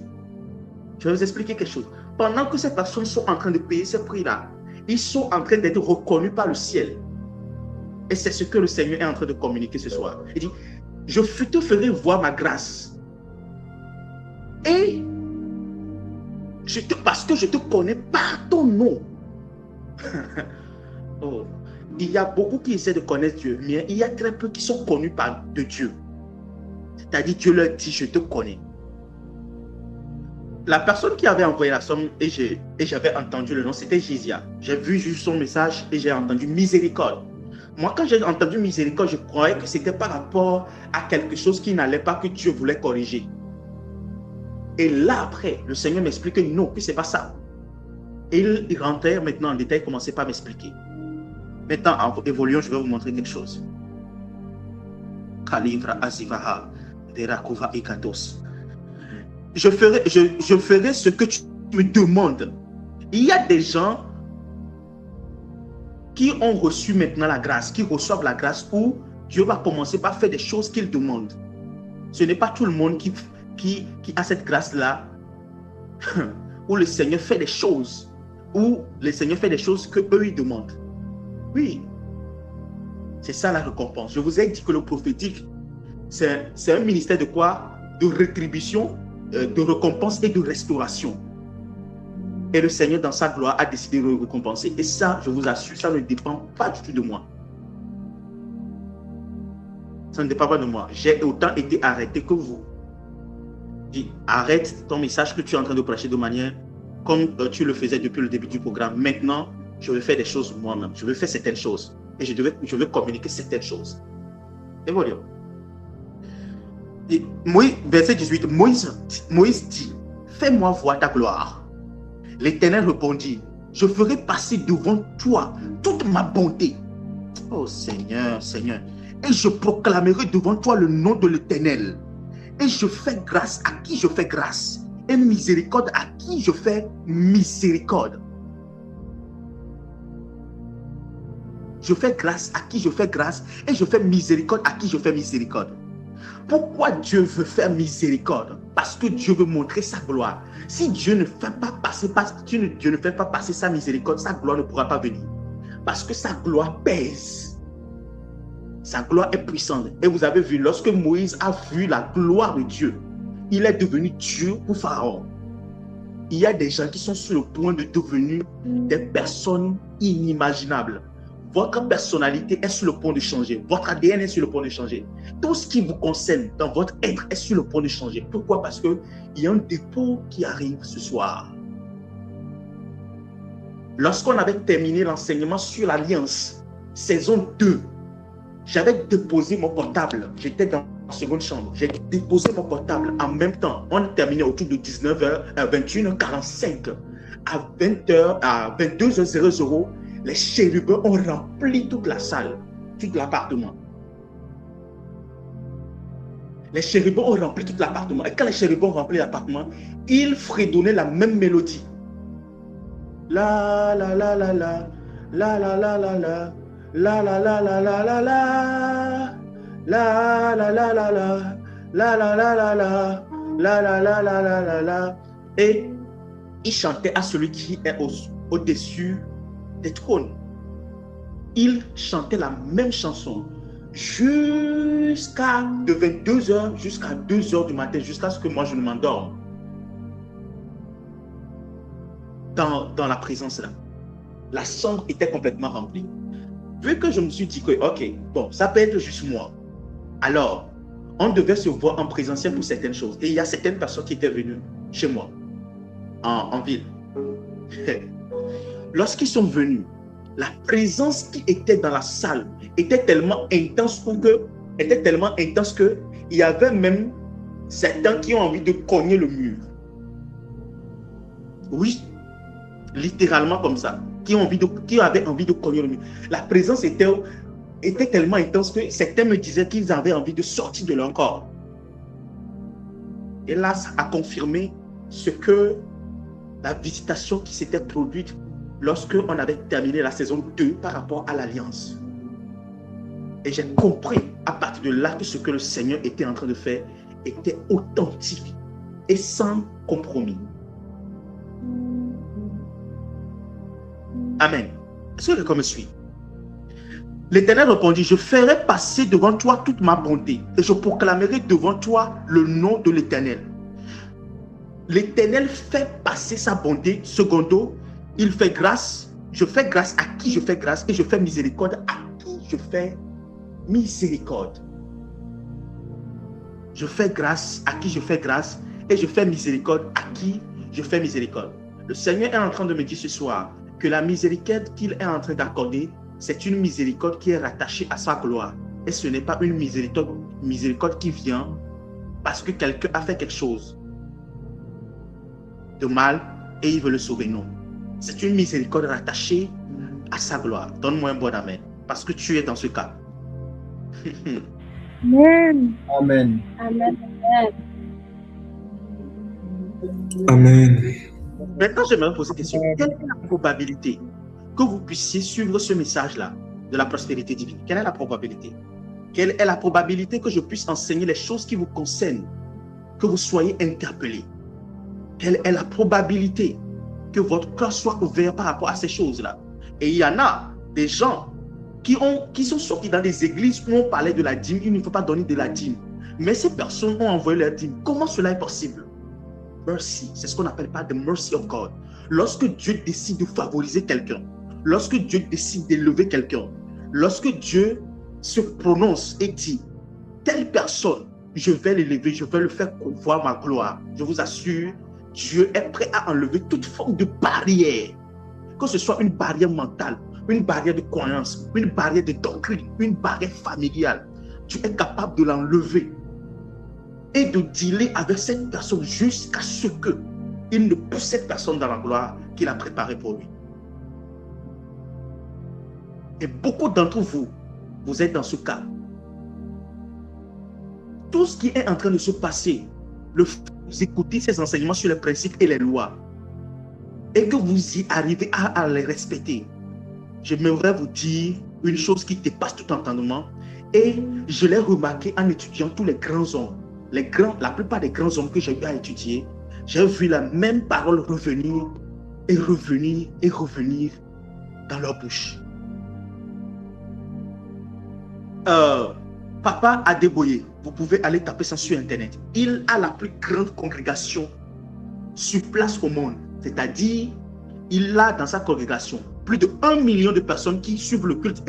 Je vais vous expliquer quelque chose. Pendant que ces personnes sont en train de payer ces prix-là, ils sont en train d'être reconnus par le ciel. Et c'est ce que le Seigneur est en train de communiquer ce soir. Il dit, je te ferai voir ma grâce. Et parce que je te connais par ton nom. Oh, il y a beaucoup qui essaient de connaître Dieu, mais il y a très peu qui sont connus de Dieu. C'est-à-dire, Dieu leur dit, je te connais. La personne qui avait envoyé la somme et j'avais entendu le nom, c'était Gésia. J'ai vu juste son message et j'ai entendu miséricorde. Moi, quand j'ai entendu miséricorde, je croyais que c'était par rapport à quelque chose qui n'allait pas, que Dieu voulait corriger. Et là, après, le Seigneur m'explique que non, que ce n'est pas ça. Et il rentrait maintenant en détail, il commençait par m'expliquer. Maintenant, en évoluant, je vais vous montrer quelque chose. Kalivra Azivaha, Verakuva Ikatos. Je ferai ce que tu me demandes. Il y a des gens qui ont reçu maintenant la grâce, qui reçoivent la grâce où Dieu va commencer par faire des choses qu'il demande. Ce n'est pas tout le monde qui a cette grâce-là, où le Seigneur fait des choses, que eux ils demandent. Oui, C'est ça la récompense. Je vous ai dit que le prophétique, c'est un ministère de quoi? De rétribution, de récompense et de restauration. Et le Seigneur, dans sa gloire, a décidé de le récompenser. Et ça, je vous assure, ça ne dépend pas du tout de moi. Ça ne dépend pas de moi. J'ai autant été arrêté que vous. Dis, arrête ton message que tu es en train de prêcher de manière comme tu le faisais depuis le début du programme. Maintenant, je vais faire des choses moi-même. Je vais faire certaines choses. Et je vais communiquer certaines choses. Et voilà. Et Moïse, verset 18, Moïse dit, fais-moi voir ta gloire. L'Éternel répondit, je ferai passer devant toi toute ma bonté. Oh Seigneur, Seigneur. Et je proclamerai devant toi le nom de l'Éternel. Et je fais grâce à qui je fais grâce. Et miséricorde à qui je fais miséricorde. Je fais grâce à qui je fais grâce. Et je fais miséricorde à qui je fais miséricorde. Pourquoi Dieu veut faire miséricorde? Parce que Dieu veut montrer sa gloire. Si Dieu ne fait pas passer sa miséricorde, sa gloire ne pourra pas venir. Parce que sa gloire pèse. Sa gloire est puissante. Et vous avez vu, lorsque Moïse a vu la gloire de Dieu, il est devenu Dieu pour Pharaon. Il y a des gens qui sont sur le point de devenir des personnes inimaginables. Votre personnalité est sur le point de changer. Votre ADN est sur le point de changer. Tout ce qui vous concerne dans votre être est sur le point de changer. Pourquoi? Parce qu'il y a un dépôt qui arrive ce soir. Lorsqu'on avait terminé l'enseignement sur l'Alliance, saison 2, j'avais déposé mon portable. J'étais dans la seconde chambre. J'ai déposé mon portable en même temps. On terminait autour de 21h45. À 22h00, les chérubins ont rempli toute la salle, tout l'appartement. Les chérubins ont rempli tout l'appartement. Et quand les chérubins ont rempli l'appartement, ils fredonnaient la même mélodie. La la la la la, la la la la la, la la la la la la la, la la la la la, la la la la la, la la la la la la la. Et ils chantaient à celui qui est au-dessus des trônes. Ils chantaient la même chanson jusqu'à de 22h jusqu'à 2h du matin, jusqu'à ce que moi je ne m'endorme dans la présence là. La chambre était complètement remplie. Vu que je me suis dit que ok, bon, ça peut être juste moi. Alors, on devait se voir en présentiel pour certaines choses. Et il y a certaines personnes qui étaient venues chez moi en ville. Lorsqu'ils sont venus, la présence qui était dans la salle était tellement intense que il y avait même certains qui ont envie de cogner le mur. Oui, littéralement comme ça, qui avaient envie de cogner le mur. La présence était tellement intense que certains me disaient qu'ils avaient envie de sortir de leur corps. Et là, ça a confirmé ce que la visitation qui s'était produite lorsque on avait terminé la saison 2 par rapport à l'Alliance. Et j'ai compris à partir de là que ce que le Seigneur était en train de faire était authentique et sans compromis. Amen. Est-ce que quelqu'un me suit? L'Éternel répondit, je ferai passer devant toi toute ma bonté et je proclamerai devant toi le nom de l'Éternel. L'Éternel fait passer sa bonté, secondo, il fait grâce, je fais grâce à qui je fais grâce et je fais miséricorde à qui je fais miséricorde. Je fais grâce à qui je fais grâce et je fais miséricorde à qui je fais miséricorde. Le Seigneur est en train de me dire ce soir que la miséricorde qu'il est en train d'accorder, c'est une miséricorde qui est rattachée à sa gloire. Et ce n'est pas une miséricorde qui vient parce que quelqu'un a fait quelque chose de mal et il veut le sauver. Non. C'est une miséricorde rattachée à sa gloire. Donne-moi un bon amen. Parce que tu es dans ce cas. Amen. Amen. Amen. Amen. Maintenant, j'aimerais poser une question. Quelle est la probabilité que vous puissiez suivre ce message-là de la prospérité divine? Quelle est la probabilité? Quelle est la probabilité que je puisse enseigner les choses qui vous concernent, que vous soyez interpellés? Quelle est la probabilité que votre cœur soit ouvert par rapport à ces choses-là? Et il y en a des gens qui sont sortis dans des églises où on parlait de la dîme, il ne faut pas donner de la dîme. Mais ces personnes ont envoyé leur dîme. Comment cela est possible? Mercy, c'est ce qu'on appelle pas the mercy of God. Lorsque Dieu décide de favoriser quelqu'un, lorsque Dieu décide d'élever quelqu'un, lorsque Dieu se prononce et dit, telle personne, je vais l'élever, je vais le faire voir ma gloire. Je vous assure, Dieu est prêt à enlever toute forme de barrière. Que ce soit une barrière mentale, une barrière de croyance, une barrière de doctrine, une barrière familiale. Dieu est capable de l'enlever et de dealer avec cette personne jusqu'à ce qu'il ne pousse cette personne dans la gloire qu'il a préparée pour lui. Et beaucoup d'entre vous, vous êtes dans ce cas. Tout ce qui est en train de se passer, vous écoutez ces enseignements sur les principes et les lois, et que vous y arrivez à les respecter. J'aimerais vous dire une chose qui dépasse tout entendement, et je l'ai remarqué en étudiant tous les grands hommes. La plupart des grands hommes que j'ai eu à étudier, j'ai vu la même parole revenir et revenir et revenir dans leur bouche. Papa Adeboye, vous pouvez aller taper ça sur Internet. Il a la plus grande congrégation sur place au monde. C'est-à-dire, il a dans sa congrégation plus de 1 million de personnes qui suivent le culte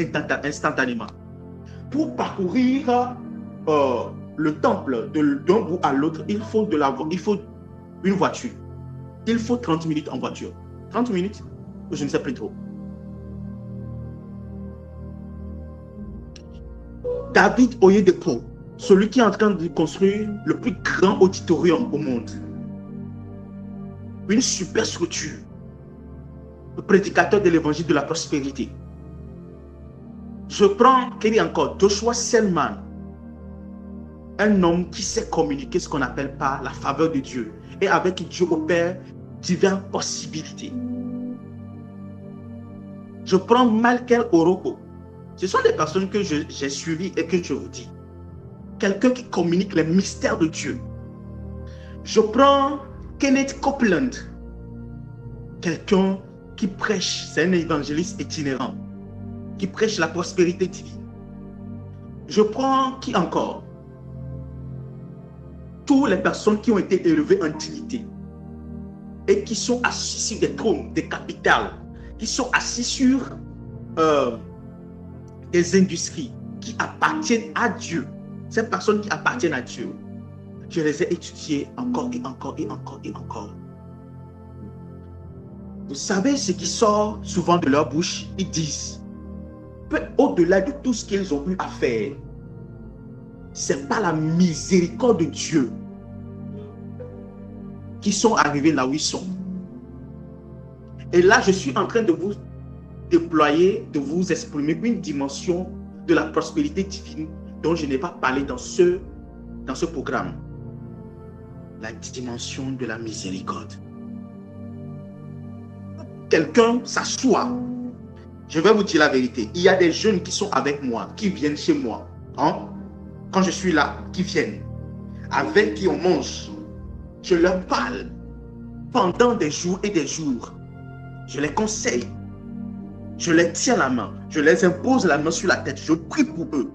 instantanément. Pour parcourir le temple d'un bout à l'autre, il faut une voiture. Il faut 30 minutes en voiture. 30 minutes? Je ne sais plus trop. David Oyedepo, celui qui est en train de construire le plus grand auditorium au monde. Une super structure. Le prédicateur de l'évangile de la prospérité. Je prends, quel est encore, Joshua Selman, un homme qui sait communiquer ce qu'on appelle par la faveur de Dieu et avec qui Dieu opère diverses possibilités. Je prends Michael Oroko. Ce sont des personnes que j'ai suivies et que je vous dis. Quelqu'un qui communique les mystères de Dieu. Je prends Kenneth Copeland. Quelqu'un qui prêche, c'est un évangéliste itinérant, qui prêche la prospérité divine. Je prends qui encore? Toutes les personnes qui ont été élevées en dignité et qui sont assis sur des trônes, des capitales, qui sont assis sur des industries qui appartiennent à Dieu. Ces personnes qui appartiennent à Dieu, je les ai étudiées encore et encore et encore et encore. Vous savez ce qui sort souvent de leur bouche? Ils disent, peu au-delà de tout ce qu'ils ont eu à faire, c'est pas la miséricorde de Dieu qui sont arrivés là où ils sont. Et là, je suis en train de vous déployer, de vous exprimer une dimension de la prospérité divine dont je n'ai pas parlé dans ce programme. La dimension de la miséricorde. Quelqu'un s'assoit. Je vais vous dire la vérité. Il y a des jeunes qui sont avec moi, qui viennent chez moi. Hein? Quand je suis là, qui viennent. Avec qui on mange. Je leur parle pendant des jours et des jours. Je les conseille. Je les tiens la main. Je les impose la main sur la tête. Je prie pour eux.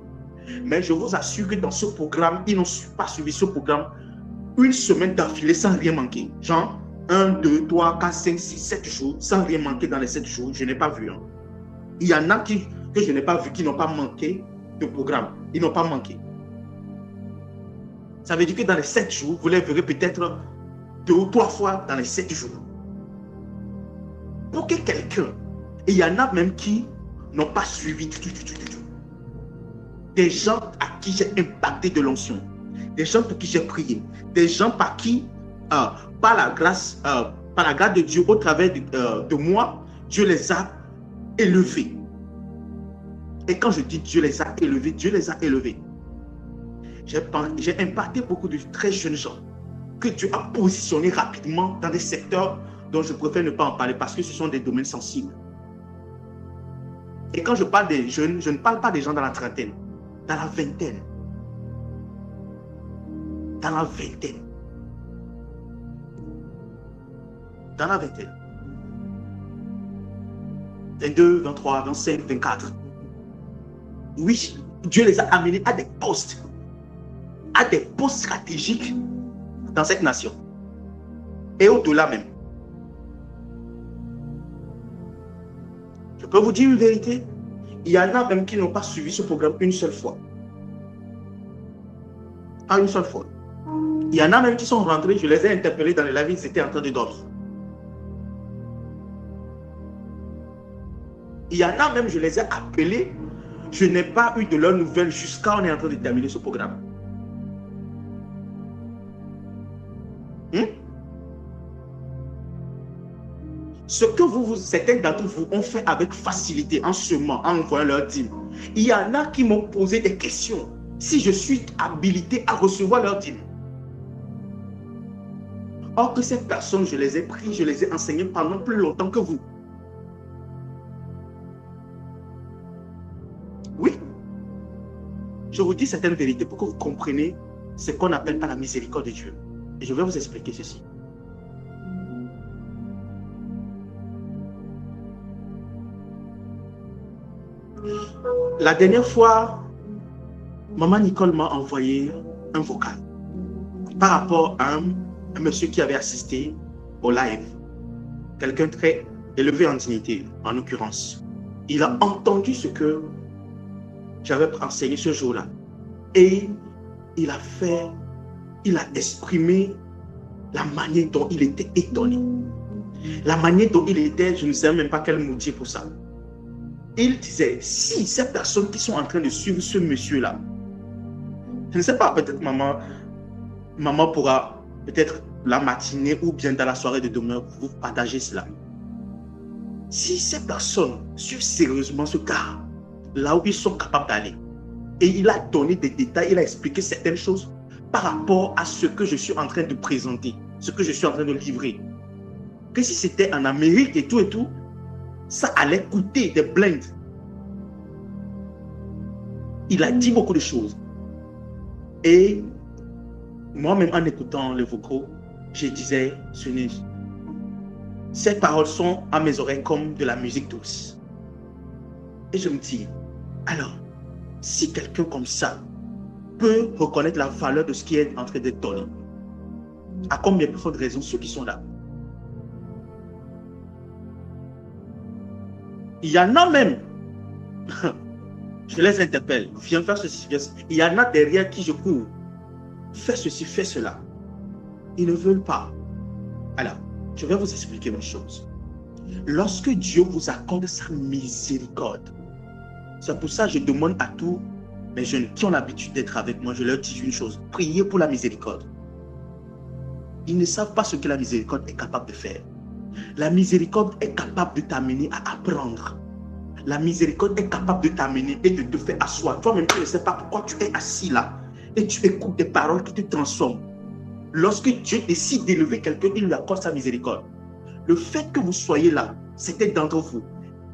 Mais je vous assure que dans ce programme, ils n'ont pas suivi ce programme une semaine d'affilée sans rien manquer. Genre, 1, 2, 3, 4, 5, 6, 7 jours, sans rien manquer dans les 7 jours. Je n'ai pas vu. Hein. Il y en a que je n'ai pas vu, qui n'ont pas manqué de programme. Ils n'ont pas manqué. Ça veut dire que dans les 7 jours, vous les verrez peut-être 2 ou 3 fois dans les 7 jours. Pour que quelqu'un, et il y en a même qui n'ont pas suivi du tout. Des gens à qui j'ai impacté de l'onction, des gens pour qui j'ai prié, des gens par qui, par la grâce de Dieu, au travers de moi, Dieu les a élevés. Et quand je dis Dieu les a élevés, Dieu les a élevés. J'ai impacté beaucoup de très jeunes gens que Dieu a positionnés rapidement dans des secteurs dont je préfère ne pas en parler parce que ce sont des domaines sensibles. Et quand je parle des jeunes, je ne parle pas des gens dans la trentaine, dans la vingtaine. Dans la vingtaine. Dans la vingtaine. 22, 23, 25, 24. Oui, Dieu les a amenés à des postes stratégiques dans cette nation. Et au-delà même. Je peux vous dire une vérité. Il y en a même qui n'ont pas suivi ce programme une seule fois. Pas une seule fois. Il y en a même qui sont rentrés, je les ai interpellés dans les lives, ils étaient en train de dormir. Il y en a même, je les ai appelés, je n'ai pas eu de leurs nouvelles jusqu'à on est en train de terminer ce programme. Ce que certains d'entre vous ont fait avec facilité en semant, en envoyant leur dîme. Il y en a qui m'ont posé des questions. Si je suis habilité à recevoir leur dîme. Or que ces personnes, je les ai pris, je les ai enseignés pendant plus longtemps que vous. Oui. Je vous dis certaines vérités pour que vous compreniez ce qu'on n'appelle pas la miséricorde de Dieu. Et je vais vous expliquer ceci. La dernière fois, Maman Nicole m'a envoyé un vocal par rapport à un monsieur qui avait assisté au live. Quelqu'un très élevé en dignité, en l'occurrence. Il a entendu ce que j'avais enseigné ce jour-là. Et il a exprimé la manière dont il était étonné. La manière dont il était, je ne sais même pas quel mot dire pour ça. Il disait, si ces personnes qui sont en train de suivre ce monsieur-là, je ne sais pas, peut-être maman pourra, peut-être la matinée ou bien dans la soirée de demain, vous partager cela. Si ces personnes suivent sérieusement ce gars, là où ils sont capables d'aller, et il a donné des détails, il a expliqué certaines choses par rapport à ce que je suis en train de présenter, ce que je suis en train de livrer. Que si c'était en Amérique et tout, ça allait coûter des blindes. Il a dit beaucoup de choses. Et moi-même, en écoutant les vocaux, je disais, ces paroles sont à mes oreilles comme de la musique douce. Et je me dis, alors, si quelqu'un comme ça peut reconnaître la valeur de ce qui est en train d'être donné, à combien de fois de raison ceux qui sont là? Il y en a même, je les interpelle, viens faire ceci, viens. Il y en a derrière qui je cours, fais ceci, fais cela. Ils ne veulent pas. Alors, je vais vous expliquer une chose. Lorsque Dieu vous accorde sa miséricorde, c'est pour ça que je demande à tous mes jeunes qui ont l'habitude d'être avec moi, je leur dis une chose, priez pour la miséricorde. Ils ne savent pas ce que la miséricorde est capable de faire. La miséricorde est capable de t'amener à apprendre. La miséricorde est capable de t'amener et de te faire asseoir. Toi-même, tu ne sais pas pourquoi tu es assis là et tu écoutes des paroles qui te transforment. Lorsque Dieu décide d'élever quelqu'un, il lui accorde sa miséricorde. Le fait que vous soyez là, certains d'entre vous,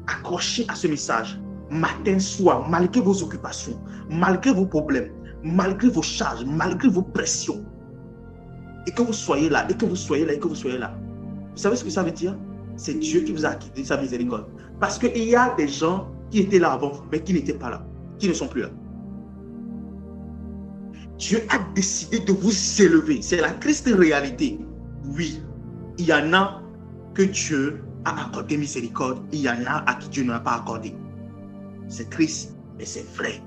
accrochés à ce message, matin, soir, malgré vos occupations, malgré vos problèmes, malgré vos charges, malgré vos pressions, et que vous soyez là, et que vous soyez là, et que vous soyez là. Vous savez ce que ça veut dire? C'est Dieu qui vous a acquitté sa miséricorde. Parce qu'il y a des gens qui étaient là avant vous, mais qui n'étaient pas là, qui ne sont plus là. Dieu a décidé de vous élever. C'est la triste réalité. Oui, il y en a que Dieu a accordé miséricorde, il y en a à qui Dieu n'a pas accordé. C'est triste, mais c'est vrai.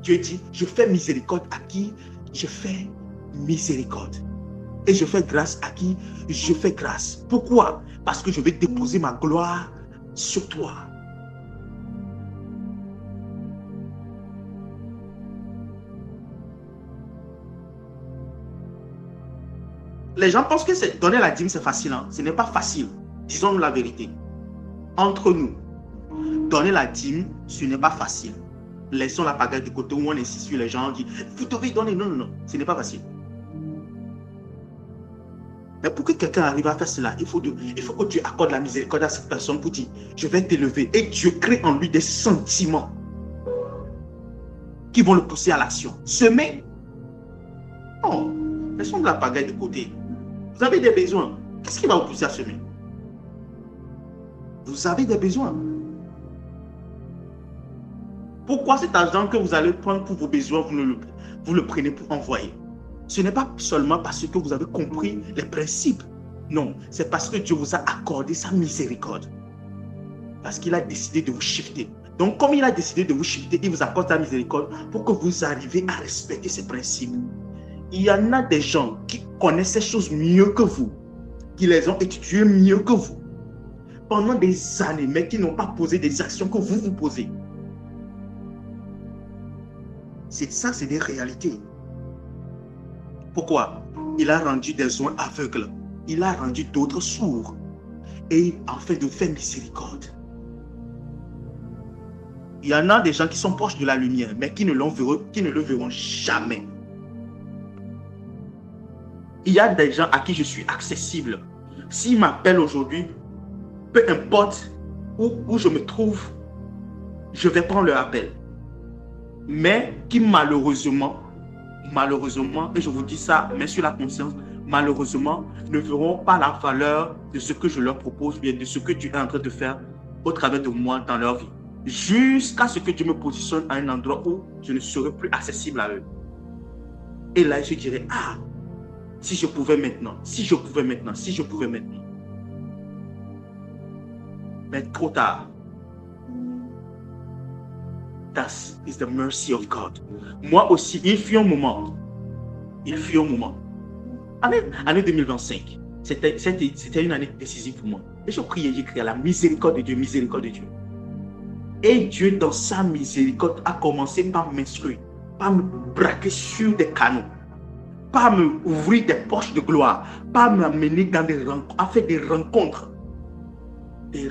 Dieu dit, je fais miséricorde à qui je fais miséricorde. Et je fais grâce à qui je fais grâce. Pourquoi? Parce que je vais déposer ma gloire sur toi. Les gens pensent que donner la dîme, c'est facile. Hein? Ce n'est pas facile. Disons-nous la vérité. Entre nous, donner la dîme, ce n'est pas facile. Laissons la pagaille de côté où on insiste sur les gens, on dit, vous devez donner. Non, non, non, ce n'est pas facile. Mais pour que quelqu'un arrive à faire cela, il faut que Dieu accorde la miséricorde à cette personne pour dire, je vais t'élever. Et Dieu crée en lui des sentiments qui vont le pousser à l'action. Semer. Non, laissons de la pagaille de côté. Vous avez des besoins. Qu'est-ce qui va vous pousser à semer? Vous avez des besoins. Pourquoi cet argent que vous allez prendre pour vos besoins, vous le prenez pour envoyer? Ce n'est pas seulement parce que vous avez compris les principes. Non, c'est parce que Dieu vous a accordé sa miséricorde. Parce qu'il a décidé de vous shifter. Donc, comme il a décidé de vous shifter, il vous accorde sa miséricorde pour que vous arriviez à respecter ces principes. Il y en a des gens qui connaissent ces choses mieux que vous, qui les ont étudiées mieux que vous, pendant des années, mais qui n'ont pas posé des actions que vous posez. C'est ça, c'est des réalités. Pourquoi? Il a rendu des uns aveugles. Il a rendu d'autres sourds. Et afin de faire miséricorde. Il y en a des gens qui sont proches de la lumière, mais qui ne le verront jamais. Il y a des gens à qui je suis accessible. S'ils m'appellent aujourd'hui, peu importe où je me trouve, je vais prendre leur appel. Mais qui malheureusement, et je vous dis ça, mais sur la conscience, malheureusement, ne verront pas la valeur de ce que je leur propose, bien de ce que tu es en train de faire au travers de moi dans leur vie. Jusqu'à ce que Dieu me positionne à un endroit où je ne serai plus accessible à eux. Et là, je dirais, ah, si je pouvais maintenant. Mais trop tard. That is the mercy of God. Moi aussi, il fut un moment. Année 2025, c'était une année décisive pour moi. Et je priais, j'ai crié à la miséricorde de Dieu, miséricorde de Dieu. Et Dieu, dans sa miséricorde, a commencé par m'instruire, par me braquer sur des canaux, par me ouvrir des poches de gloire, par m'amener dans des rencontres, à faire des rencontres. Des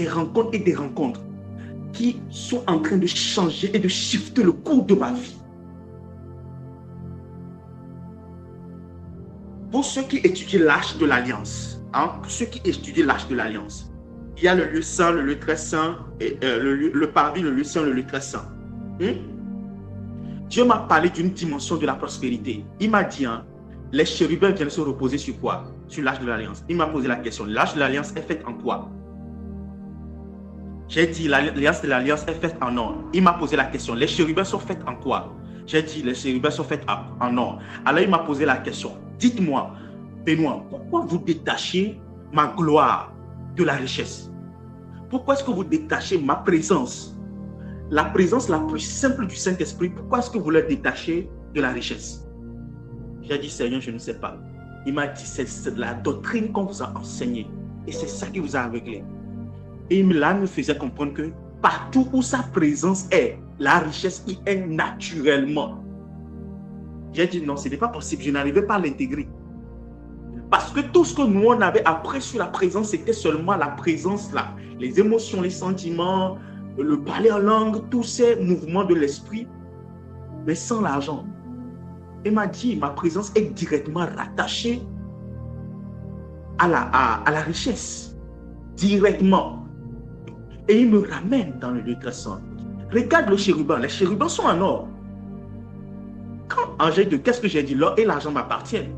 rencontres qui sont en train de changer et de shifter le cours de ma vie. Pour ceux qui étudient l'Arche de l'Alliance, il y a le lieu saint, le lieu très saint, et le parvis, le lieu saint, le lieu très saint. Dieu m'a parlé d'une dimension de la prospérité. Il m'a dit, les chérubins viennent se reposer sur quoi? Sur l'Arche de l'Alliance. Il m'a posé la question, l'Arche de l'Alliance est faite en quoi? J'ai dit, l'Alliance de l'Alliance est faite en or. Il m'a posé la question, les chérubins sont faits en quoi? J'ai dit, les chérubins sont faits en or. Alors il m'a posé la question, dites-moi, Benoît, pourquoi vous détachez ma gloire de la richesse? Pourquoi est-ce que vous détachez ma présence? La présence la plus simple du Saint-Esprit, pourquoi est-ce que vous la détachez de la richesse? J'ai dit, Seigneur, je ne sais pas. Il m'a dit, c'est la doctrine qu'on vous a enseignée. Et c'est ça qui vous a aveuglé. Et là, il me faisait comprendre que partout où sa présence est, la richesse y est naturellement. J'ai dit, non, ce n'est pas possible. Je n'arrivais pas à l'intégrer. Parce que tout ce que nous, on avait appris sur la présence, c'était seulement la présence là. Les émotions, les sentiments, le parler en langue, tous ces mouvements de l'esprit, mais sans l'argent. Il m'a dit, ma présence est directement rattachée à la richesse. Directement. Et il me ramène dans le lieu très saint. Regarde le chérubin. Les chérubins sont en or. Quand Angèle dit, qu'est-ce que j'ai dit? L'or et l'argent m'appartiennent.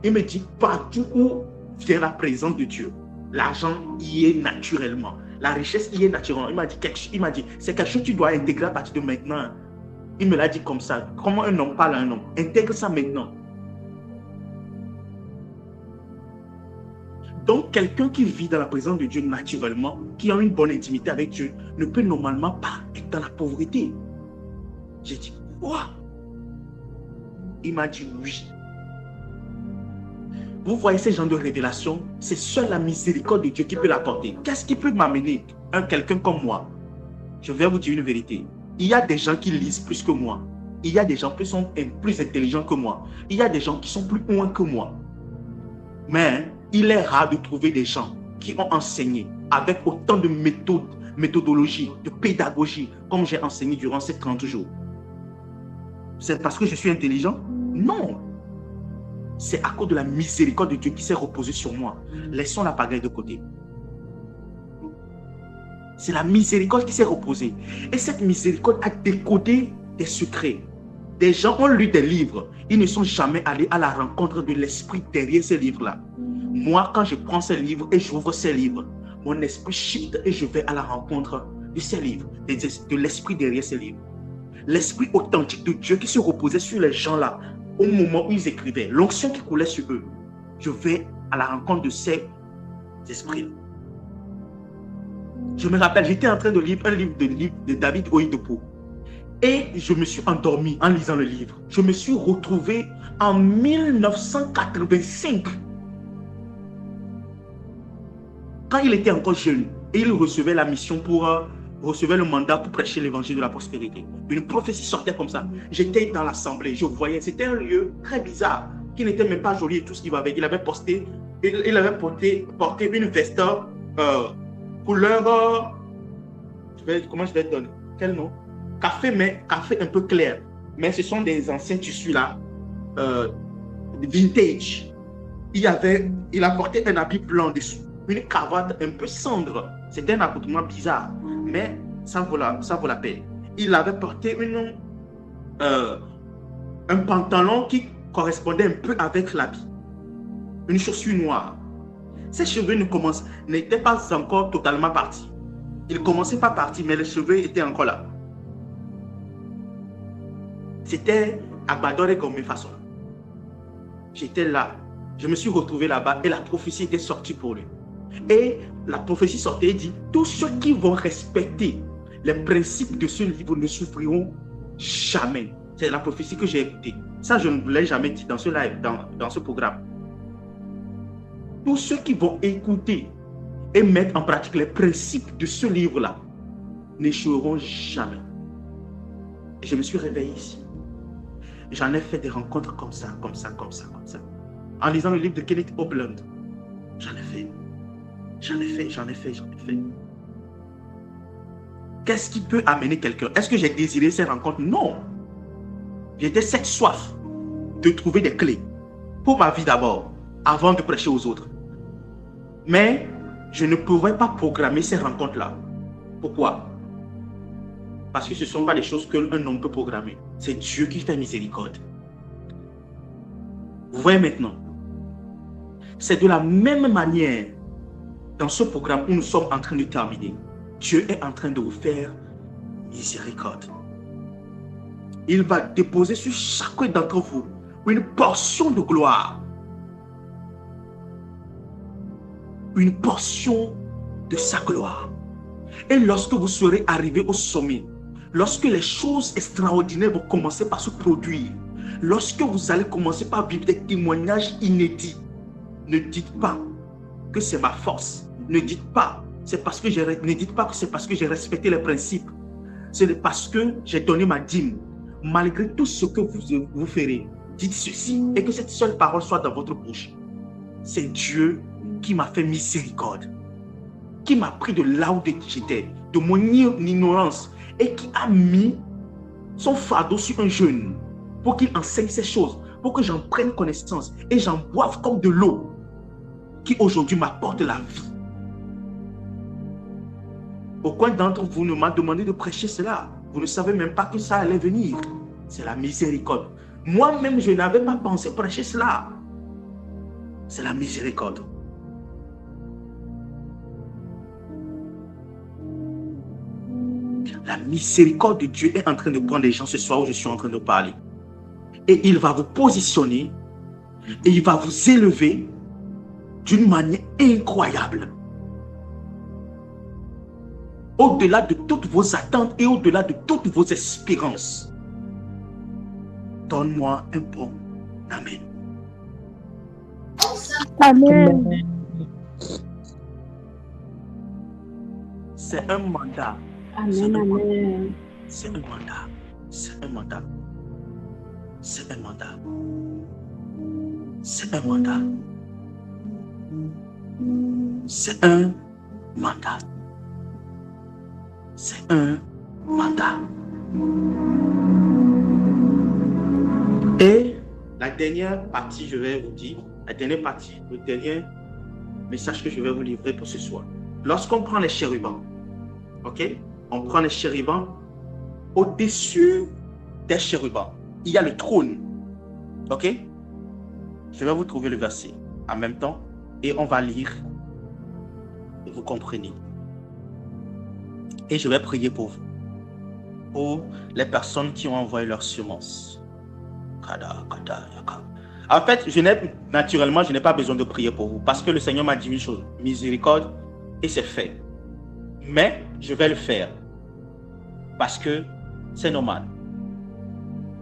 Il me dit, partout où vient la présence de Dieu, l'argent y est naturellement. La richesse y est naturellement. Il m'a dit, c'est quelque chose que tu dois intégrer à partir de maintenant. Il me l'a dit comme ça. Comment un homme parle à un homme? Intègre ça maintenant. Donc, quelqu'un qui vit dans la présence de Dieu naturellement, qui a une bonne intimité avec Dieu, ne peut normalement pas être dans la pauvreté. J'ai dit, quoi? Il m'a dit oui. Vous voyez ces genres de révélations, c'est seule la miséricorde de Dieu qui peut l'apporter. Qu'est-ce qui peut m'amener quelqu'un comme moi? Je vais vous dire une vérité. Il y a des gens qui lisent plus que moi. Il y a des gens qui sont plus intelligents que moi. Il y a des gens qui sont plus loin que moi. Mais il est rare de trouver des gens qui ont enseigné avec autant de méthodologie, de pédagogie, comme j'ai enseigné durant ces 30 jours. C'est parce que je suis intelligent? Non. C'est à cause de la miséricorde de Dieu qui s'est reposée sur moi. Laissons la pagaille de côté. C'est la miséricorde qui s'est reposée. Et cette miséricorde a décodé des secrets. Des gens ont lu des livres. Ils ne sont jamais allés à la rencontre de l'esprit derrière ces livres-là. Moi, quand je prends ces livres et j'ouvre ces livres, mon esprit shift et je vais à la rencontre de ces livres, de l'esprit derrière ces livres. L'esprit authentique de Dieu qui se reposait sur les gens-là au moment où ils écrivaient, l'onction qui coulait sur eux. Je vais à la rencontre de ces esprits-là. Je me rappelle, j'étais en train de lire un livre de David Oyedepo et je me suis endormi en lisant le livre. Je me suis retrouvé en 1985 quand il était encore jeune et il recevait la mission recevait le mandat pour prêcher l'évangile de la prospérité. Une prophétie sortait comme ça. J'étais dans l'assemblée, je voyais, c'était un lieu très bizarre, qui n'était même pas joli et tout ce qu'il avait. Il avait porté une veste couleur, comment je vais te donner, quel nom? Café, mais café un peu clair. Mais ce sont des anciens tissus là, vintage. Il a porté un habit blanc dessous, une cravate un peu cendre. C'était un accoutrement bizarre, mais ça vaut la peine. Il avait porté un pantalon qui correspondait un peu avec l'habit, une chaussure noire. Ses cheveux n'étaient pas encore totalement partis. Ils commençaient pas partir, mais les cheveux étaient encore là. C'était Agbadore comme mes façons. J'étais là. Je me suis retrouvé là-bas et la prophétie était sortie pour lui. Et la prophétie sortait et dit, tous ceux qui vont respecter les principes de ce livre ne souffriront jamais. C'est la prophétie que j'ai écoutée. Ça, je ne l'ai jamais dit dans ce live, dans ce programme. Tous ceux qui vont écouter et mettre en pratique les principes de ce livre-là n'échoueront jamais. Et je me suis réveillé ici. J'en ai fait des rencontres comme ça. En lisant le livre de Kenneth Copeland, j'en ai fait. Qu'est-ce qui peut amener quelqu'un? Est-ce que j'ai désiré ces rencontres? Non. J'étais cette soif de trouver des clés pour ma vie d'abord, avant de prêcher aux autres. Mais je ne pouvais pas programmer ces rencontres-là. Pourquoi? Parce que ce ne sont pas des choses qu'un homme peut programmer. C'est Dieu qui fait miséricorde. Vous voyez maintenant, c'est de la même manière dans ce programme où nous sommes en train de terminer. Dieu est en train de vous faire miséricorde. Il va déposer sur chacun d'entre vous une portion de gloire. Une portion de sa gloire. Et lorsque vous serez arrivé au sommet, lorsque les choses extraordinaires vont commencer par se produire, lorsque vous allez commencer par vivre des témoignages inédits, ne dites pas que c'est ma force. Ne dites pas que c'est parce que j'ai respecté les principes. C'est parce que j'ai donné ma dîme. Malgré tout ce que vous ferez, dites ceci et que cette seule parole soit dans votre bouche. C'est Dieu qui m'a fait miséricorde, qui m'a pris de là où j'étais, de mon ignorance, et qui a mis son fardeau sur un jeune pour qu'il enseigne ces choses, pour que j'en prenne connaissance et j'en boive comme de l'eau qui aujourd'hui m'apporte la vie. Aucun d'entre vous ne m'a demandé de prêcher cela. Vous ne savez même pas que ça allait venir. C'est la miséricorde. Moi-même, je n'avais pas pensé prêcher cela. C'est la miséricorde. La miséricorde de Dieu est en train de prendre les gens ce soir où je suis en train de parler. Et il va vous positionner et il va vous élever d'une manière incroyable. Au-delà de toutes vos attentes et au-delà de toutes vos espérances. Donne-moi un bon amen. Amen. C'est un mandat. Amen, amen. C'est un mandat. C'est un mandat. C'est un mandat. C'est un mandat. C'est un mandat. C'est un mandat. Et la dernière partie, je vais vous dire, la dernière partie, le dernier message que je vais vous livrer pour ce soir. Lorsqu'on prend les chérubins, ok? On prend les chérubins, au-dessus des chérubins, il y a le trône, ok? Je vais vous trouver le verset en même temps et on va lire Et vous comprenez. Et je vais prier pour vous. Pour les personnes qui ont envoyé leur semence. En fait, naturellement, je n'ai pas besoin de prier pour vous parce que le Seigneur m'a dit une chose, miséricorde, et c'est fait. Mais je vais le faire parce que c'est normal.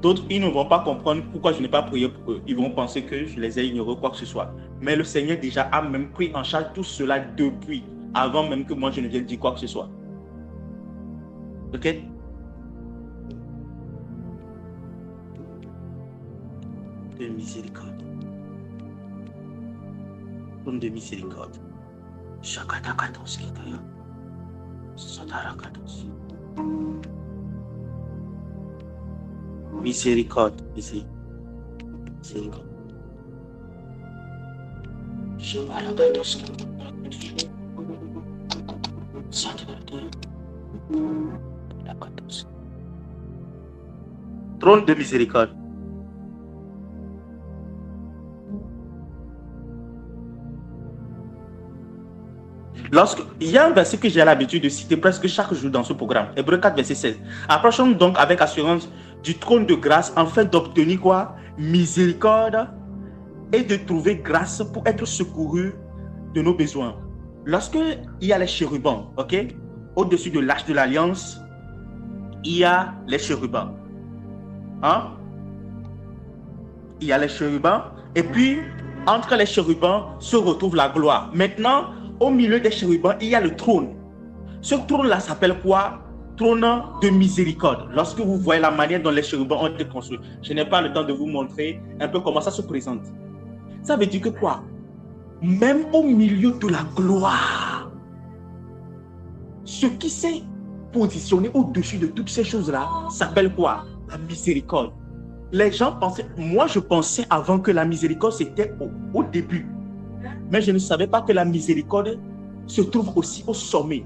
D'autres, ils ne vont pas comprendre pourquoi je n'ai pas prié pour eux. Ils vont penser que je les ai ignorés ou quoi que ce soit. Mais le Seigneur déjà a même pris en charge tout cela depuis, avant même que moi je ne vienne dire quoi que ce soit. Ok? De miséricorde. Trône de miséricorde. Miséricorde, ici. Miséricorde. Trône de miséricorde. Il y a un verset que j'ai l'habitude de citer presque chaque jour dans ce programme. Hébreux 4, verset 16. Approchons donc avec assurance du trône de grâce afin d'obtenir quoi? Miséricorde et de trouver grâce pour être secouru de nos besoins. Lorsque il y a les chérubins, ok? Au-dessus de l'arche de l'alliance, il y a les chérubins. Hein? Il y a les chérubins et puis entre les chérubins se retrouve la gloire. Maintenant, au milieu des chérubins, il y a le trône. Ce trône-là s'appelle quoi? Trône de miséricorde. Lorsque vous voyez la manière dont les chérubins ont été construits, je n'ai pas le temps de vous montrer un peu comment ça se présente. Ça veut dire que quoi? Même au milieu de la gloire, ce qui s'est positionné au-dessus de toutes ces choses-là s'appelle quoi? La miséricorde. Les gens pensaient, moi je pensais avant que la miséricorde c'était au début. Mais je ne savais pas que la miséricorde se trouve aussi au sommet,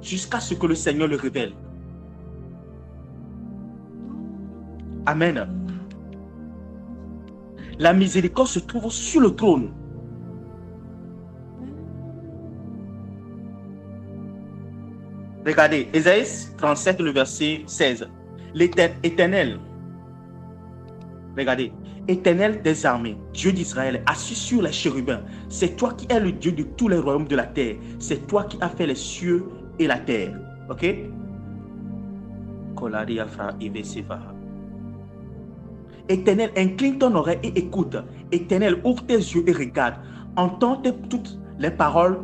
jusqu'à ce que le Seigneur le révèle. Amen. La miséricorde se trouve sur le trône. Regardez, Ésaïe 37, le verset 16. L'Éternel, regardez, Éternel des armées, Dieu d'Israël, assis sur les chérubins, c'est toi qui es le Dieu de tous les royaumes de la terre. C'est toi qui as fait les cieux et la terre. Ok? Éternel, incline ton oreille et écoute. Éternel, ouvre tes yeux et regarde. Entends toutes les paroles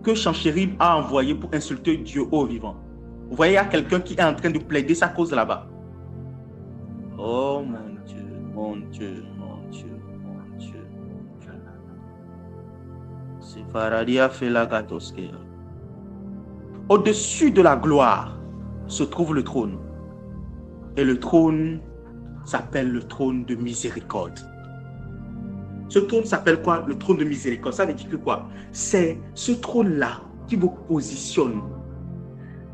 que Sanchérib a envoyées pour insulter Dieu au vivant. Vous voyez, il y a quelqu'un qui est en train de plaider sa cause là-bas. Oh mon Dieu, mon Dieu, mon Dieu, mon Dieu. C'est Faradia Felagatoske. Au-dessus de la gloire se trouve le trône. Et le trône s'appelle le trône de miséricorde. Ce trône s'appelle quoi? Le trône de miséricorde. Ça veut dire que quoi? C'est ce trône-là qui vous positionne.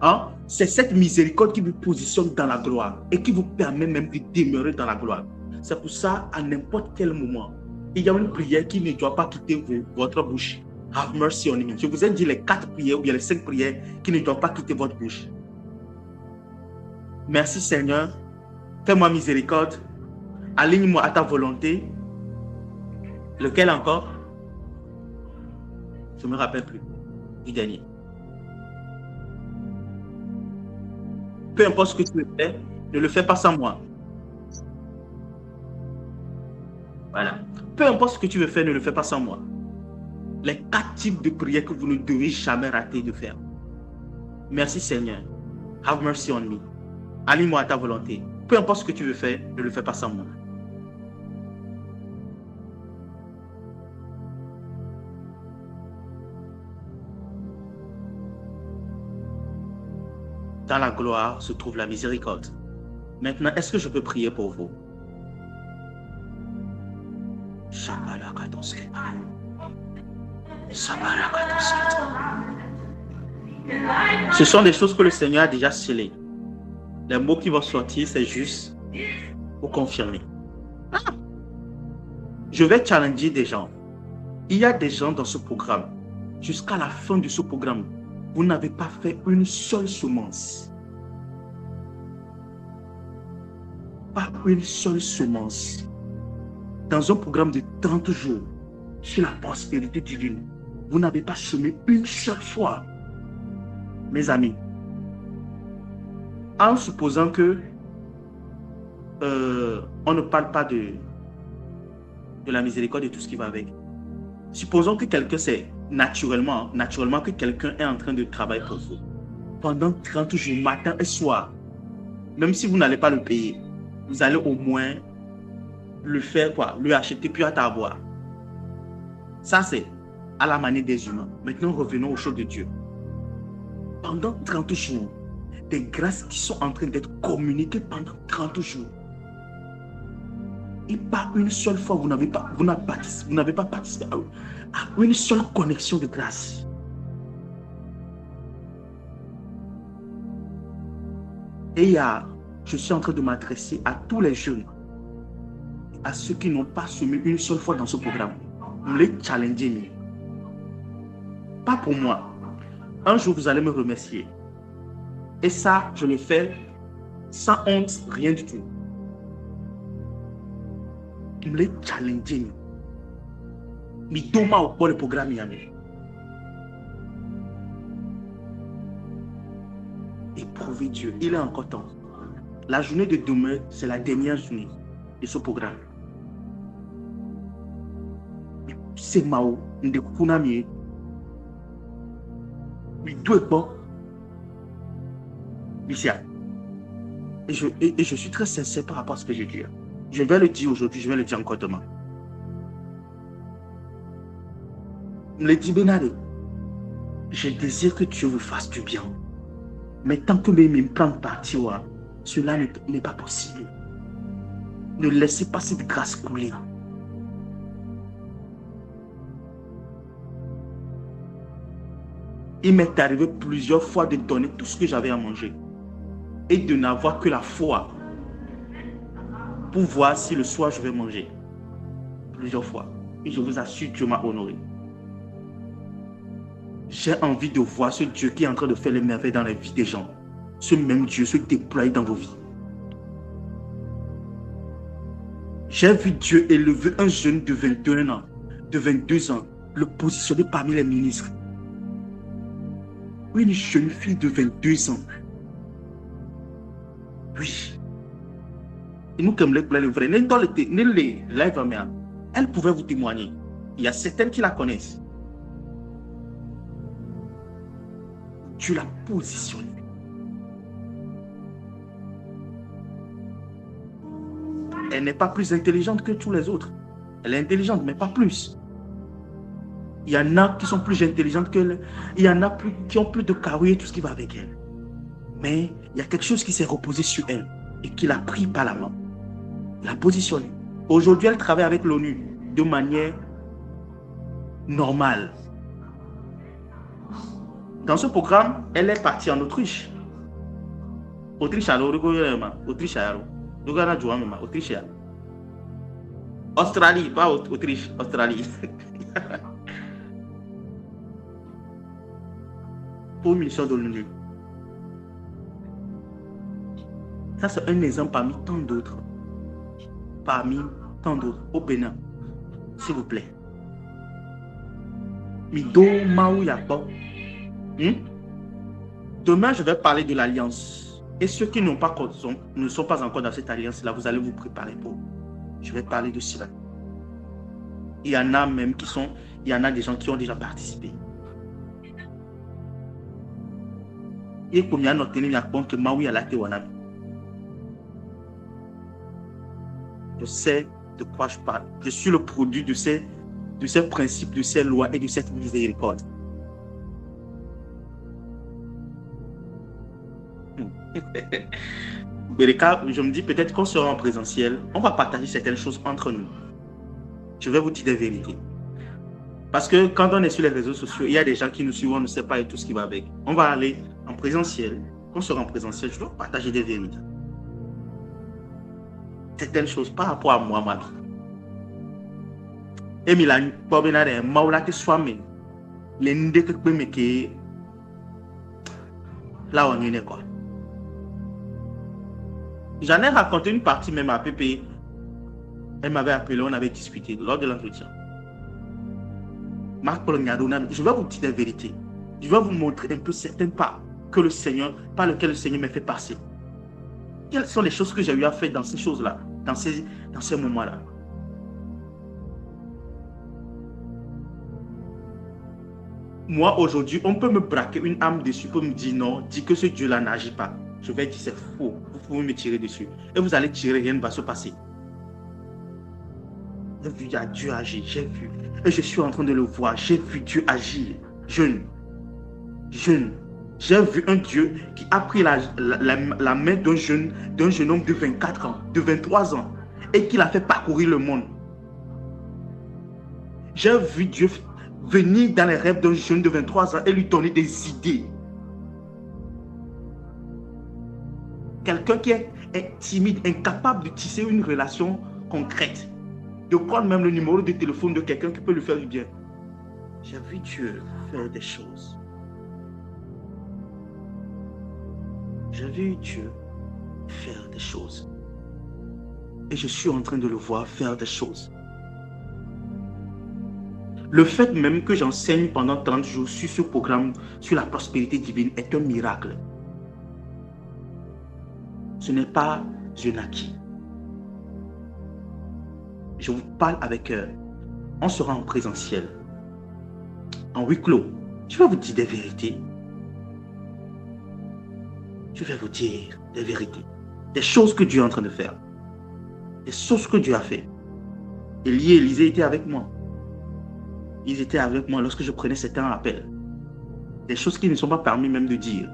Hein? C'est cette miséricorde qui vous positionne dans la gloire et qui vous permet même de demeurer dans la gloire. C'est pour ça, à n'importe quel moment, il y a une prière qui ne doit pas quitter votre bouche. Have mercy on me. Je vous ai dit les 4 prières ou bien les 5 prières qui ne doivent pas quitter votre bouche. Merci Seigneur. Fais-moi miséricorde. Aligne-moi à ta volonté. Lequel encore? Je ne me rappelle plus. Du dernier. Peu importe ce que tu veux faire, ne le fais pas sans moi. Voilà. Peu importe ce que tu veux faire, ne le fais pas sans moi. Les 4 types de prières que vous ne devez jamais rater de faire. Merci Seigneur. Have mercy on me. Aligne-moi à ta volonté. Peu importe ce que tu veux faire, ne le fais pas sans moi. Dans la gloire se trouve la miséricorde. Maintenant, est-ce que je peux prier pour vous? Ce sont des choses que le Seigneur a déjà scellées. Les mots qui vont sortir, c'est juste pour confirmer. Je vais challenger des gens. Il y a des gens dans ce programme. jusqu'à la fin de ce programme, vous n'avez pas fait une seule semence. Pas une seule semence. Dans un programme de 30 jours, sur la prospérité divine, vous n'avez pas semé une seule fois. Mes amis, en supposant que on ne parle pas de la miséricorde et tout ce qui va avec. Supposons que quelqu'un sait naturellement que quelqu'un est en train de travailler pour vous pendant 30 jours, matin et soir. Même si vous n'allez pas le payer, vous allez au moins le faire quoi, lui acheter puis à t'avoir. Ça c'est à la manière des humains. Maintenant revenons aux choses de Dieu. Pendant 30 jours, des grâces qui sont en train d'être communiquées pendant 30 jours. Et pas une seule fois, vous n'avez pas participé à une seule connexion de grâce. Et je suis en train de m'adresser à tous les jeunes, à ceux qui n'ont pas semé une seule fois dans ce programme. Vous les challengez. Pas pour moi. Un jour, vous allez me remercier. Et ça, je le fais sans honte, rien du tout. Vous les challengez. Mais demain, pour le programme, éprouvez Dieu. Il est encore temps. La journée de demain, c'est la dernière journée de ce programme. C'est Mao, de Kunami. Mais deux pas. Et je suis très sincère par rapport à ce que je dis. Je vais le dire aujourd'hui, je vais le dire encore demain. Le dit Benade, je désire que Dieu vous fasse du bien. Mais tant que mes plans partent, cela n'est pas possible. Ne laissez pas cette grâce couler. Il m'est arrivé plusieurs fois de donner tout ce que j'avais à manger et de n'avoir que la foi pour voir si le soir je vais manger. Plusieurs fois. Et je vous assure, Dieu m'a honoré. J'ai envie de voir ce Dieu qui est en train de faire les merveilles dans la vie des gens. Ce même Dieu se déploie dans vos vies. J'ai vu Dieu élever un jeune de 21 ans, de 22 ans, le positionner parmi les ministres. Une jeune fille de 22 ans. Oui. Et nous, comme les vrais, elle pouvait vous témoigner. Il y a certaines qui la connaissent. Dieu l'a positionnée. Elle n'est pas plus intelligente que tous les autres. Elle est intelligente, mais pas plus. Il y en a qui sont plus intelligentes qu'elle. Il y en a qui ont plus de carrure et tout ce qui va avec elle. Mais il y a quelque chose qui s'est reposé sur elle et qui l'a pris par la main. L'a positionnée. Aujourd'hui, elle travaille avec l'ONU de manière normale. Dans ce programme, elle est partie en Autriche. Autriche. Australie, pas Autriche, Australie. Pour une mission de l'ONU. Ça, c'est un exemple parmi tant d'autres. Au Bénin. S'il vous plaît. Mido Maou Yako. Demain, je vais parler de l'alliance. Et ceux qui ne sont pas encore dans cette alliance-là, vous allez vous préparer pour. Je vais parler de cela. Il y en a même il y en a des gens qui ont déjà participé. Et comme il y a notre que Maui a la Tewanami. Je sais de quoi je parle. Je suis le produit de ces principes, de ces lois et de cette miséricorde. Bereka, je me dis peut-être qu'on sera en présentiel, on va partager certaines choses entre nous. Je vais vous dire des vérités. Parce que quand on est sur les réseaux sociaux, il y a des gens qui nous suivent, on ne sait pas et tout ce qui va avec. On va aller en présentiel. Quand on sera en présentiel, je dois partager des vérités. Certaines choses par rapport à moi, ma vie. Et Milan, Maula que soit-même. l'ende que peut me là on est quoi. J'en ai raconté une partie même à Pépé. Elle m'avait appelé, on avait discuté lors de l'entretien. Marc Paul Ngadona, je vais vous dire la vérité. Je vais vous montrer un peu certains pas que le Seigneur, par lesquels le Seigneur m'a fait passer. Quelles sont les choses que j'ai eu à faire dans ces choses-là, dans ces moments-là? Moi, aujourd'hui, on peut me braquer une âme dessus pour me dire non, dis que ce Dieu-là n'agit pas. Je vais dire c'est faux. Vous pouvez me tirer dessus. Et vous allez tirer, rien ne va se passer. J'ai vu Dieu agir, j'ai vu. Et je suis en train de le voir. J'ai vu Dieu agir. Jeune. J'ai vu un Dieu qui a pris la main d'un jeune homme de 24 ans, de 23 ans, et qui l'a fait parcourir le monde. J'ai vu Dieu venir dans les rêves d'un jeune de 23 ans et lui donner des idées. Quelqu'un qui est timide, incapable de tisser une relation concrète, de prendre même le numéro de téléphone de quelqu'un qui peut lui faire du bien. J'ai vu Dieu faire des choses. J'ai vu Dieu faire des choses. Et je suis en train de le voir faire des choses. Le fait même que j'enseigne pendant 30 jours sur ce programme, sur la prospérité divine, est un miracle. Ce n'est pas un acquis. Je vous parle avec on sera en présentiel, en huis clos. Je vais vous dire des vérités. Je vais vous dire des vérités. Des choses que Dieu est en train de faire. Des choses que Dieu a fait. Élie et Élisée étaient avec moi. Ils étaient avec moi lorsque je prenais certains appels. Des choses qui ne sont pas permis même de dire.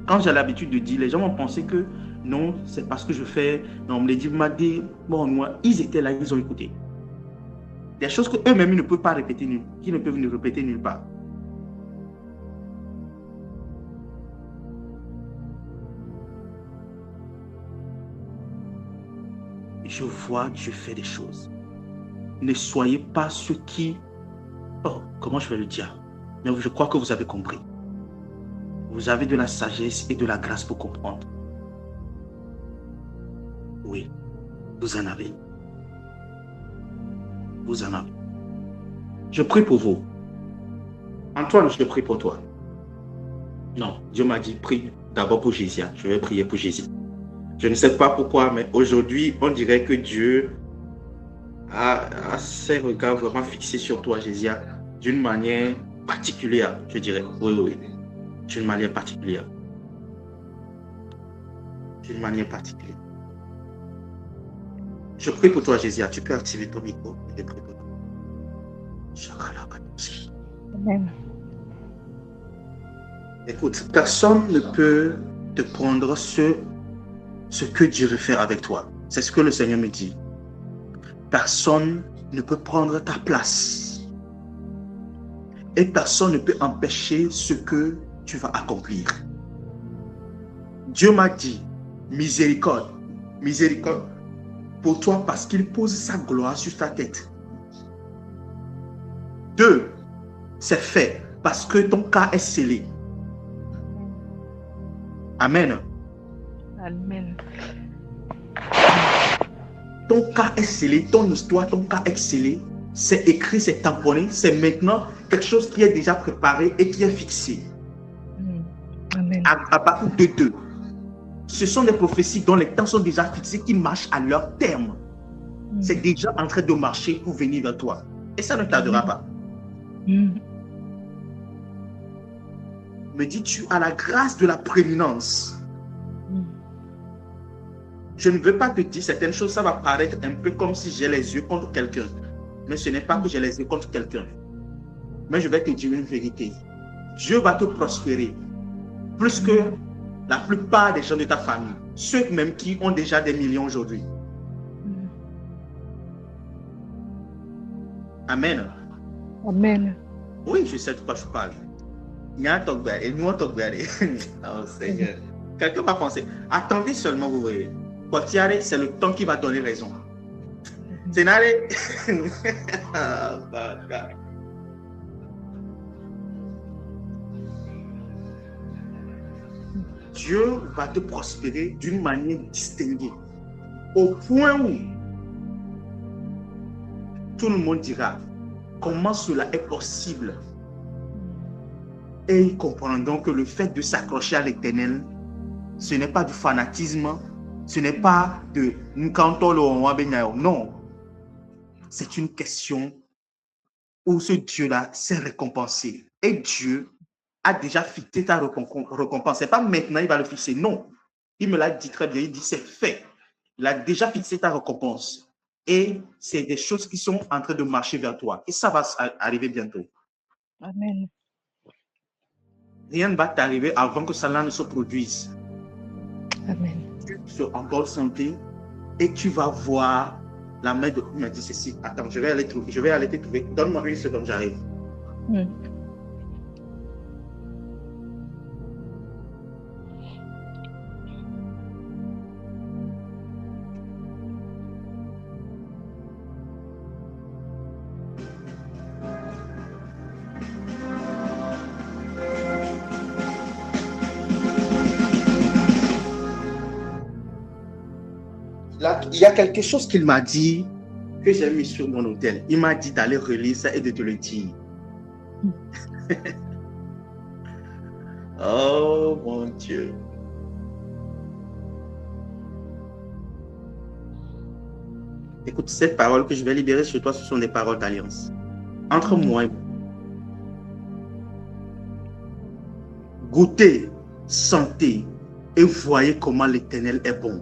Quand j'ai l'habitude de dire, les gens vont penser que non, c'est parce que je fais. Non, on me les dit, m'a dit, bon, moi, ils étaient là, ils ont écouté. Des choses qu'eux-mêmes ils ne peuvent pas répéter, qui ne peuvent nous répéter nulle part. Je vois Dieu faire des choses. Ne soyez pas ceux qui... Oh, comment je vais le dire? Mais je crois que vous avez compris. Vous avez de la sagesse et de la grâce pour comprendre. Oui, vous en avez. Vous en avez. Je prie pour vous. Antoine, je prie pour toi. Non, Dieu m'a dit, prie d'abord pour Jésus. Je vais prier pour Jésus. Je ne sais pas pourquoi, mais aujourd'hui, on dirait que Dieu a ses regards vraiment fixés sur toi, Jésus, d'une manière particulière, je dirais. Oui. D'une manière particulière. D'une manière particulière. Je prie pour toi, Jésus. Tu peux activer ton micro. Je prie pour toi. Amen. Écoute, personne ne peut te prendre ce que Dieu veut faire avec toi. C'est ce que le Seigneur me dit. Personne ne peut prendre ta place. Et personne ne peut empêcher ce que tu vas accomplir. Dieu m'a dit, miséricorde pour toi parce qu'il pose sa gloire sur ta tête. 2, c'est fait parce que ton cas est scellé. Amen. Amen. Ton cas est scellé, ton histoire, ton cas est scellé. C'est écrit, c'est tamponné, c'est maintenant quelque chose qui est déjà préparé et qui est fixé. Amen. À partir de 2. Ce sont des prophéties dont les temps sont déjà fixés, qui marchent à leur terme. C'est déjà en train de marcher pour venir vers toi. Et ça ne tardera pas. Me dis-tu à la grâce de la prééminence. Je ne veux pas te dire certaines choses, ça va paraître un peu comme si j'ai les yeux contre quelqu'un. Mais ce n'est pas que j'ai les yeux contre quelqu'un. Mais je vais te dire une vérité. Dieu va te prospérer. Plus que la plupart des gens de ta famille. Ceux même qui ont déjà des millions aujourd'hui. Amen. Amen. Oui, je sais de quoi je parle. Et nous, on talk about it. Oh Seigneur. Quelqu'un va penser, attendez seulement, vous voyez. Potiare, c'est le temps qui va donner raison. Scénario. Dieu va te prospérer d'une manière distinguée. Au point où tout le monde dira comment cela est possible. Et ils comprendront que le fait de s'accrocher à l'Éternel, ce n'est pas du fanatisme, ce n'est pas de non. C'est une question où ce Dieu-là s'est récompensé. Et Dieu a déjà fixé ta récompense. Ce n'est pas maintenant il va le fixer. Non. Il me l'a dit très bien. Il dit c'est fait. Il a déjà fixé ta récompense. Et c'est des choses qui sont en train de marcher vers toi. Et ça va arriver bientôt. Amen. Rien ne va t'arriver avant que cela ne se produise. Amen. Tu seras en bonne santé et tu vas voir la main de... Il m'a dit ceci. Attends, je vais aller te trouver. Donne-moi une seconde, j'arrive. Là, il y a quelque chose qu'il m'a dit que j'ai mis sur mon hôtel. Il m'a dit d'aller relire ça et de te le dire. Oh mon Dieu. Écoute, cette parole que je vais libérer sur toi, ce sont des paroles d'alliance. Entre moi et vous. Goûtez, sentez et voyez comment l'Éternel est bon.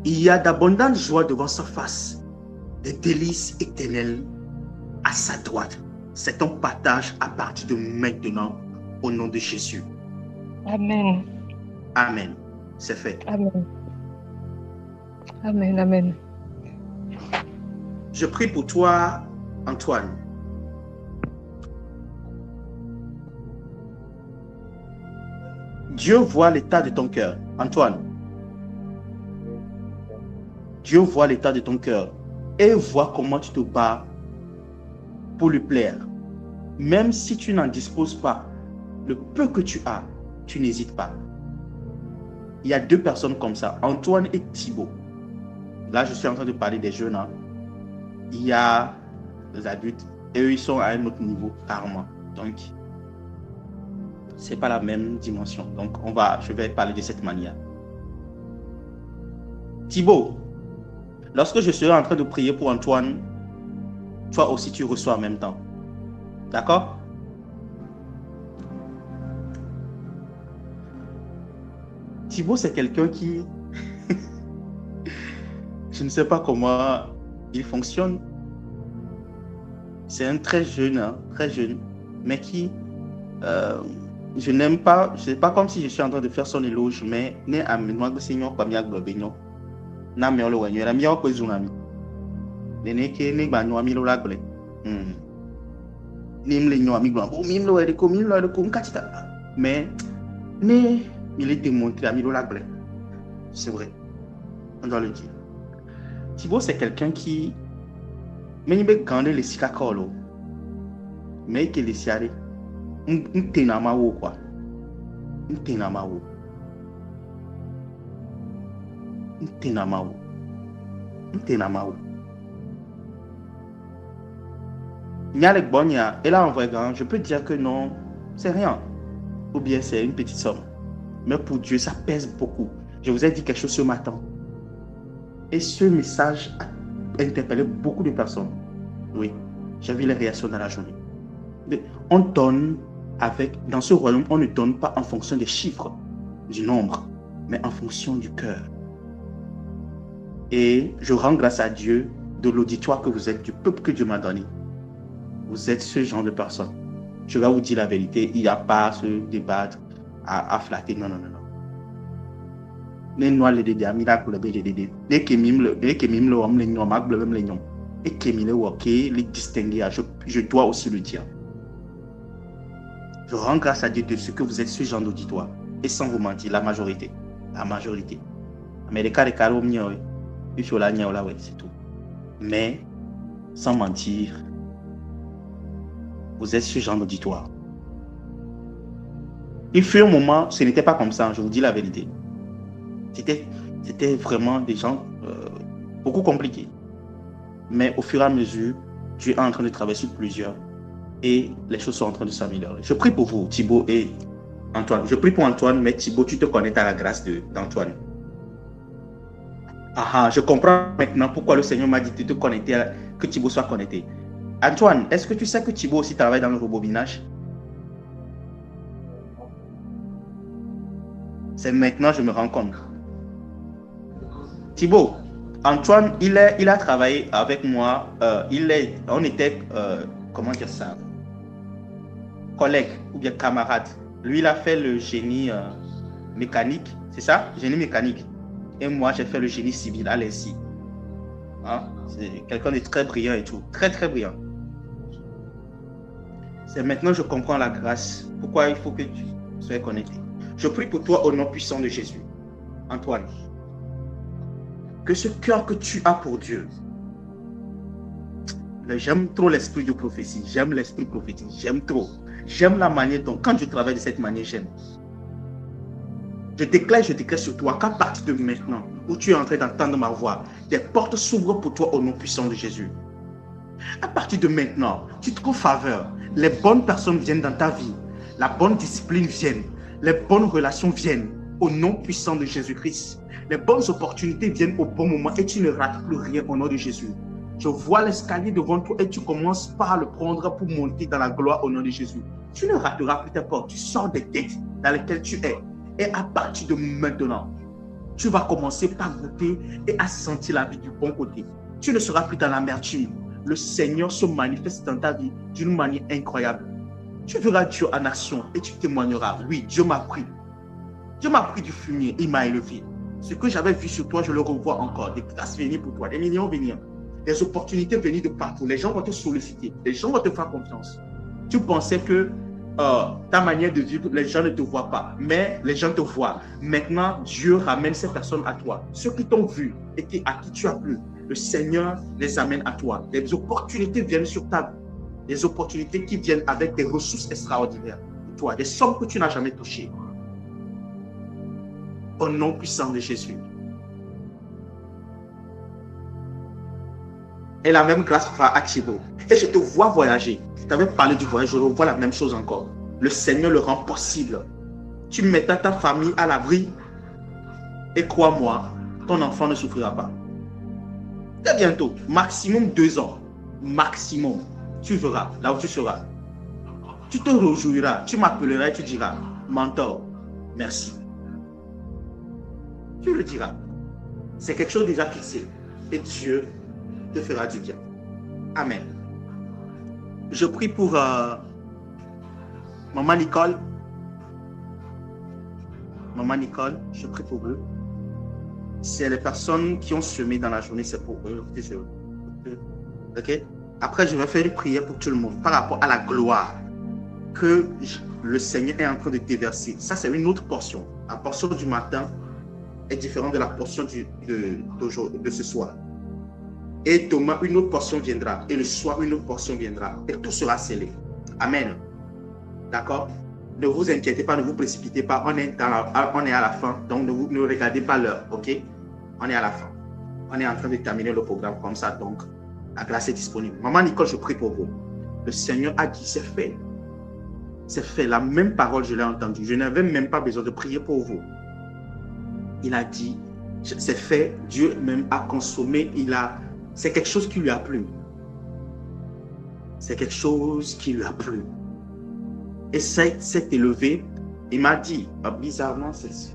Il y a d'abondantes joies devant sa face, des délices éternelles à sa droite. C'est un partage à partir de maintenant, au nom de Jésus. Amen. Amen. C'est fait. Amen. Amen. Amen. Je prie pour toi, Antoine. Dieu voit l'état de ton cœur. Antoine. Dieu voit l'état de ton cœur et voit comment tu te bats pour lui plaire. Même si tu n'en disposes pas, le peu que tu as, tu n'hésites pas. Il y a deux personnes comme ça, Antoine et Thibaut. Là, je suis en train de parler des jeunes. Hein. Il y a les adultes et eux, ils sont à un autre niveau, carrément. Donc, c'est pas la même dimension. Donc, je vais parler de cette manière. Thibaut, lorsque je serai en train de prier pour Antoine, toi aussi tu reçois en même temps. D'accord? Thibaut, c'est quelqu'un qui... je ne sais pas comment il fonctionne. C'est un très jeune, mais qui... je n'aime pas... C'est pas comme si je suis en train de faire son éloge, mais... na mi olo wenyo mi o kwezunami nene ke ne gba nyo mi lo lagle nim le nyo mi gba bo mi lo ko nkatita mais ne mi le démontrer mi lo lagle. C'est vrai, on doit le dire. Thibaut, c'est quelqu'un qui mais il be gande le sikakolo mais que le siare ntenama wo quoi ntenama wo Ntenamao. Nyalek Bonya, et là en vrai, je peux dire que non, c'est rien. Ou bien c'est une petite somme. Mais pour Dieu, ça pèse beaucoup. Je vous ai dit quelque chose ce matin. Et ce message a interpellé beaucoup de personnes. Oui, j'ai vu les réactions dans la journée. Mais on donne dans ce royaume, on ne donne pas en fonction des chiffres, du nombre, mais en fonction du cœur. Et je rends grâce à Dieu de l'auditoire que vous êtes, du peuple que Dieu m'a donné. Vous êtes ce genre de personne. Je vais vous dire la vérité, il n'y a pas à se débattre, à flatter. Non. Les noirs, les dédés, miracle, les dédés. Les kémim, le homme, les noms, les les noms. Et kémim, les distinguer, je dois aussi le dire. Je rends grâce à Dieu de ce que vous êtes ce genre d'auditoire. Et sans vous mentir, la majorité. Mais les cas de carreaux, c'est tout. Mais, sans mentir, vous êtes ce genre d'auditoire. Il fut un moment, ce n'était pas comme ça, je vous dis la vérité. C'était vraiment des gens beaucoup compliqués. Mais au fur et à mesure, Dieu est en train de travailler sur plusieurs et les choses sont en train de s'améliorer. Je prie pour vous, Thibaut et Antoine. Je prie pour Antoine, mais Thibaut, tu te connectes à la grâce d'Antoine. Je comprends maintenant pourquoi le Seigneur m'a dit de te connecter, que Thibaut soit connecté. Antoine, est-ce que tu sais que Thibaut aussi travaille dans le rebobinage? C'est maintenant que je me rends compte. Thibaut, Antoine, il a travaillé avec moi. On était, comment dire ça, collègues ou bien camarades. Lui, il a fait le génie mécanique, c'est ça? Génie mécanique. Et moi, j'ai fait le génie civil à l'ENSI. C'est quelqu'un de très brillant et tout. Très, très brillant. C'est maintenant que je comprends la grâce. Pourquoi il faut que tu sois connecté. Je prie pour toi au nom puissant de Jésus. Antoine, que ce cœur que tu as pour Dieu, j'aime trop l'esprit de prophétie, j'aime l'esprit prophétique, j'aime trop. J'aime la manière dont, quand je travaille de cette manière, j'aime. Je déclare sur toi qu'à partir de maintenant, où tu es en train d'entendre ma voix, des portes s'ouvrent pour toi au nom puissant de Jésus. À partir de maintenant, tu trouves faveur. Les bonnes personnes viennent dans ta vie. La bonne discipline vient. Les bonnes relations viennent au nom puissant de Jésus-Christ. Les bonnes opportunités viennent au bon moment et tu ne rates plus rien au nom de Jésus. Je vois l'escalier devant toi et tu commences par le prendre pour monter dans la gloire au nom de Jésus. Tu ne rateras plus tes portes. Tu sors des têtes dans lesquelles tu es. Et à partir de maintenant, tu vas commencer par goûter et à sentir la vie du bon côté. Tu ne seras plus dans l'amertume. Le Seigneur se manifeste dans ta vie d'une manière incroyable. Tu verras Dieu en action et tu témoigneras. Oui, Dieu m'a pris. Dieu m'a pris du fumier, il m'a élevé. Ce que j'avais vu sur toi, je le revois encore. Des grâces venir pour toi, des millions venir. Des opportunités venir de partout. Les gens vont te solliciter. Les gens vont te faire confiance. Tu pensais que ta manière de vivre, les gens ne te voient pas. Mais les gens te voient. Maintenant, Dieu ramène ces personnes à toi. Ceux qui t'ont vu et à qui tu as plu, le Seigneur les amène à toi. Des opportunités viennent sur ta vie. Des opportunités qui viennent avec des ressources extraordinaires. Toi, des sommes que tu n'as jamais touchées. Au nom puissant de Jésus. Et la même grâce fera à Thibaut. Et je te vois voyager. Je t'avais parlé du voyage, je revois la même chose encore. Le Seigneur le rend possible. Tu mettras ta famille à l'abri. Et crois-moi, ton enfant ne souffrira pas. Très bientôt, maximum 2 ans. Maximum. Tu verras, là où tu seras. Tu te réjouiras, tu m'appelleras et tu diras, mentor, merci. Tu le diras. C'est quelque chose déjà fixé. Et Dieu te fera du bien. Amen. Je prie pour Maman Nicole. Maman Nicole, je prie pour eux. C'est les personnes qui ont semé dans la journée, c'est pour eux. Ok? Après, je vais faire une prière pour tout le monde par rapport à la gloire que le Seigneur est en train de déverser. Ça, c'est une autre portion. La portion du matin est différente de la portion de ce soir. Et demain, une autre portion viendra. Et le soir, une autre portion viendra. Et tout sera scellé. Amen. D'accord? Ne vous inquiétez pas, ne vous précipitez pas. On est à la fin. Donc, ne regardez pas l'heure. OK? On est à la fin. On est en train de terminer le programme comme ça. Donc, la grâce est disponible. Maman Nicole, je prie pour vous. Le Seigneur a dit, c'est fait. C'est fait. La même parole, je l'ai entendue. Je n'avais même pas besoin de prier pour vous. Il a dit, c'est fait. Dieu même a consommé. C'est quelque chose qui lui a plu. C'est quelque chose qui lui a plu. Et s'est élevé. Il m'a dit, bizarrement, c'est ça.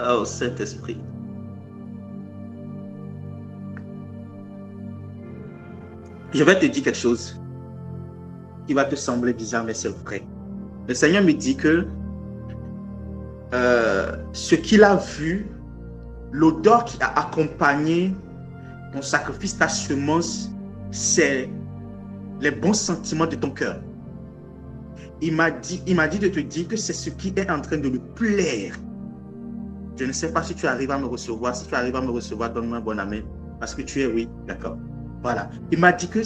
Oh, Saint-Esprit. Je vais te dire quelque chose qui va te sembler bizarre, mais c'est vrai. Le Seigneur me dit que ce qu'il a vu, l'odeur qui a accompagné ton sacrifice, ta semence, c'est les bons sentiments de ton cœur. Il m'a dit de te dire que c'est ce qui est en train de lui plaire. Je ne sais pas si tu arrives à me recevoir. Si tu arrives à me recevoir, donne-moi un bon amen. Parce que tu es, oui, d'accord. Voilà. Il m'a dit que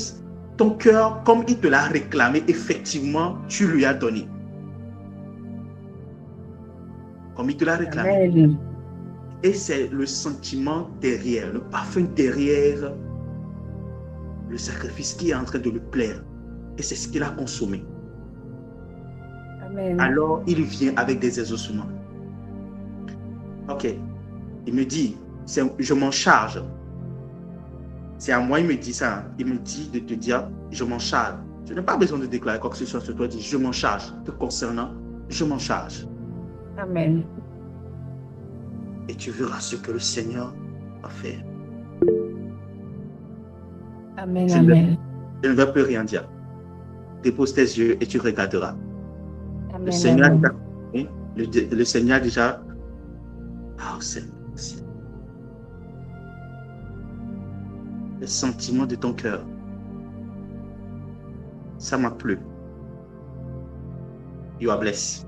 ton cœur, comme il te l'a réclamé, effectivement, tu lui as donné. Comme il te l'a réclamé. Amen. Et c'est le sentiment derrière, le parfum derrière le sacrifice qui est en train de lui plaire. Et c'est ce qu'il a consommé. Amen. Alors, il vient avec des exaucements. Ok. Il me dit, je m'en charge. C'est à moi, il me dit ça. Il me dit de te dire, je m'en charge. Je n'ai pas besoin de déclarer quoi que ce soit sur toi. Dis, je m'en charge. Te concernant, je m'en charge. Amen. Et tu verras ce que le Seigneur va faire. Amen. Je Amen. Je ne vais plus rien dire. Dépose tes yeux et tu regarderas. Amen. Le Seigneur, Amen. le Seigneur déjà. Ah, Seigneur, merci. Les sentiments de ton cœur. Ça m'a plu. You are blessed.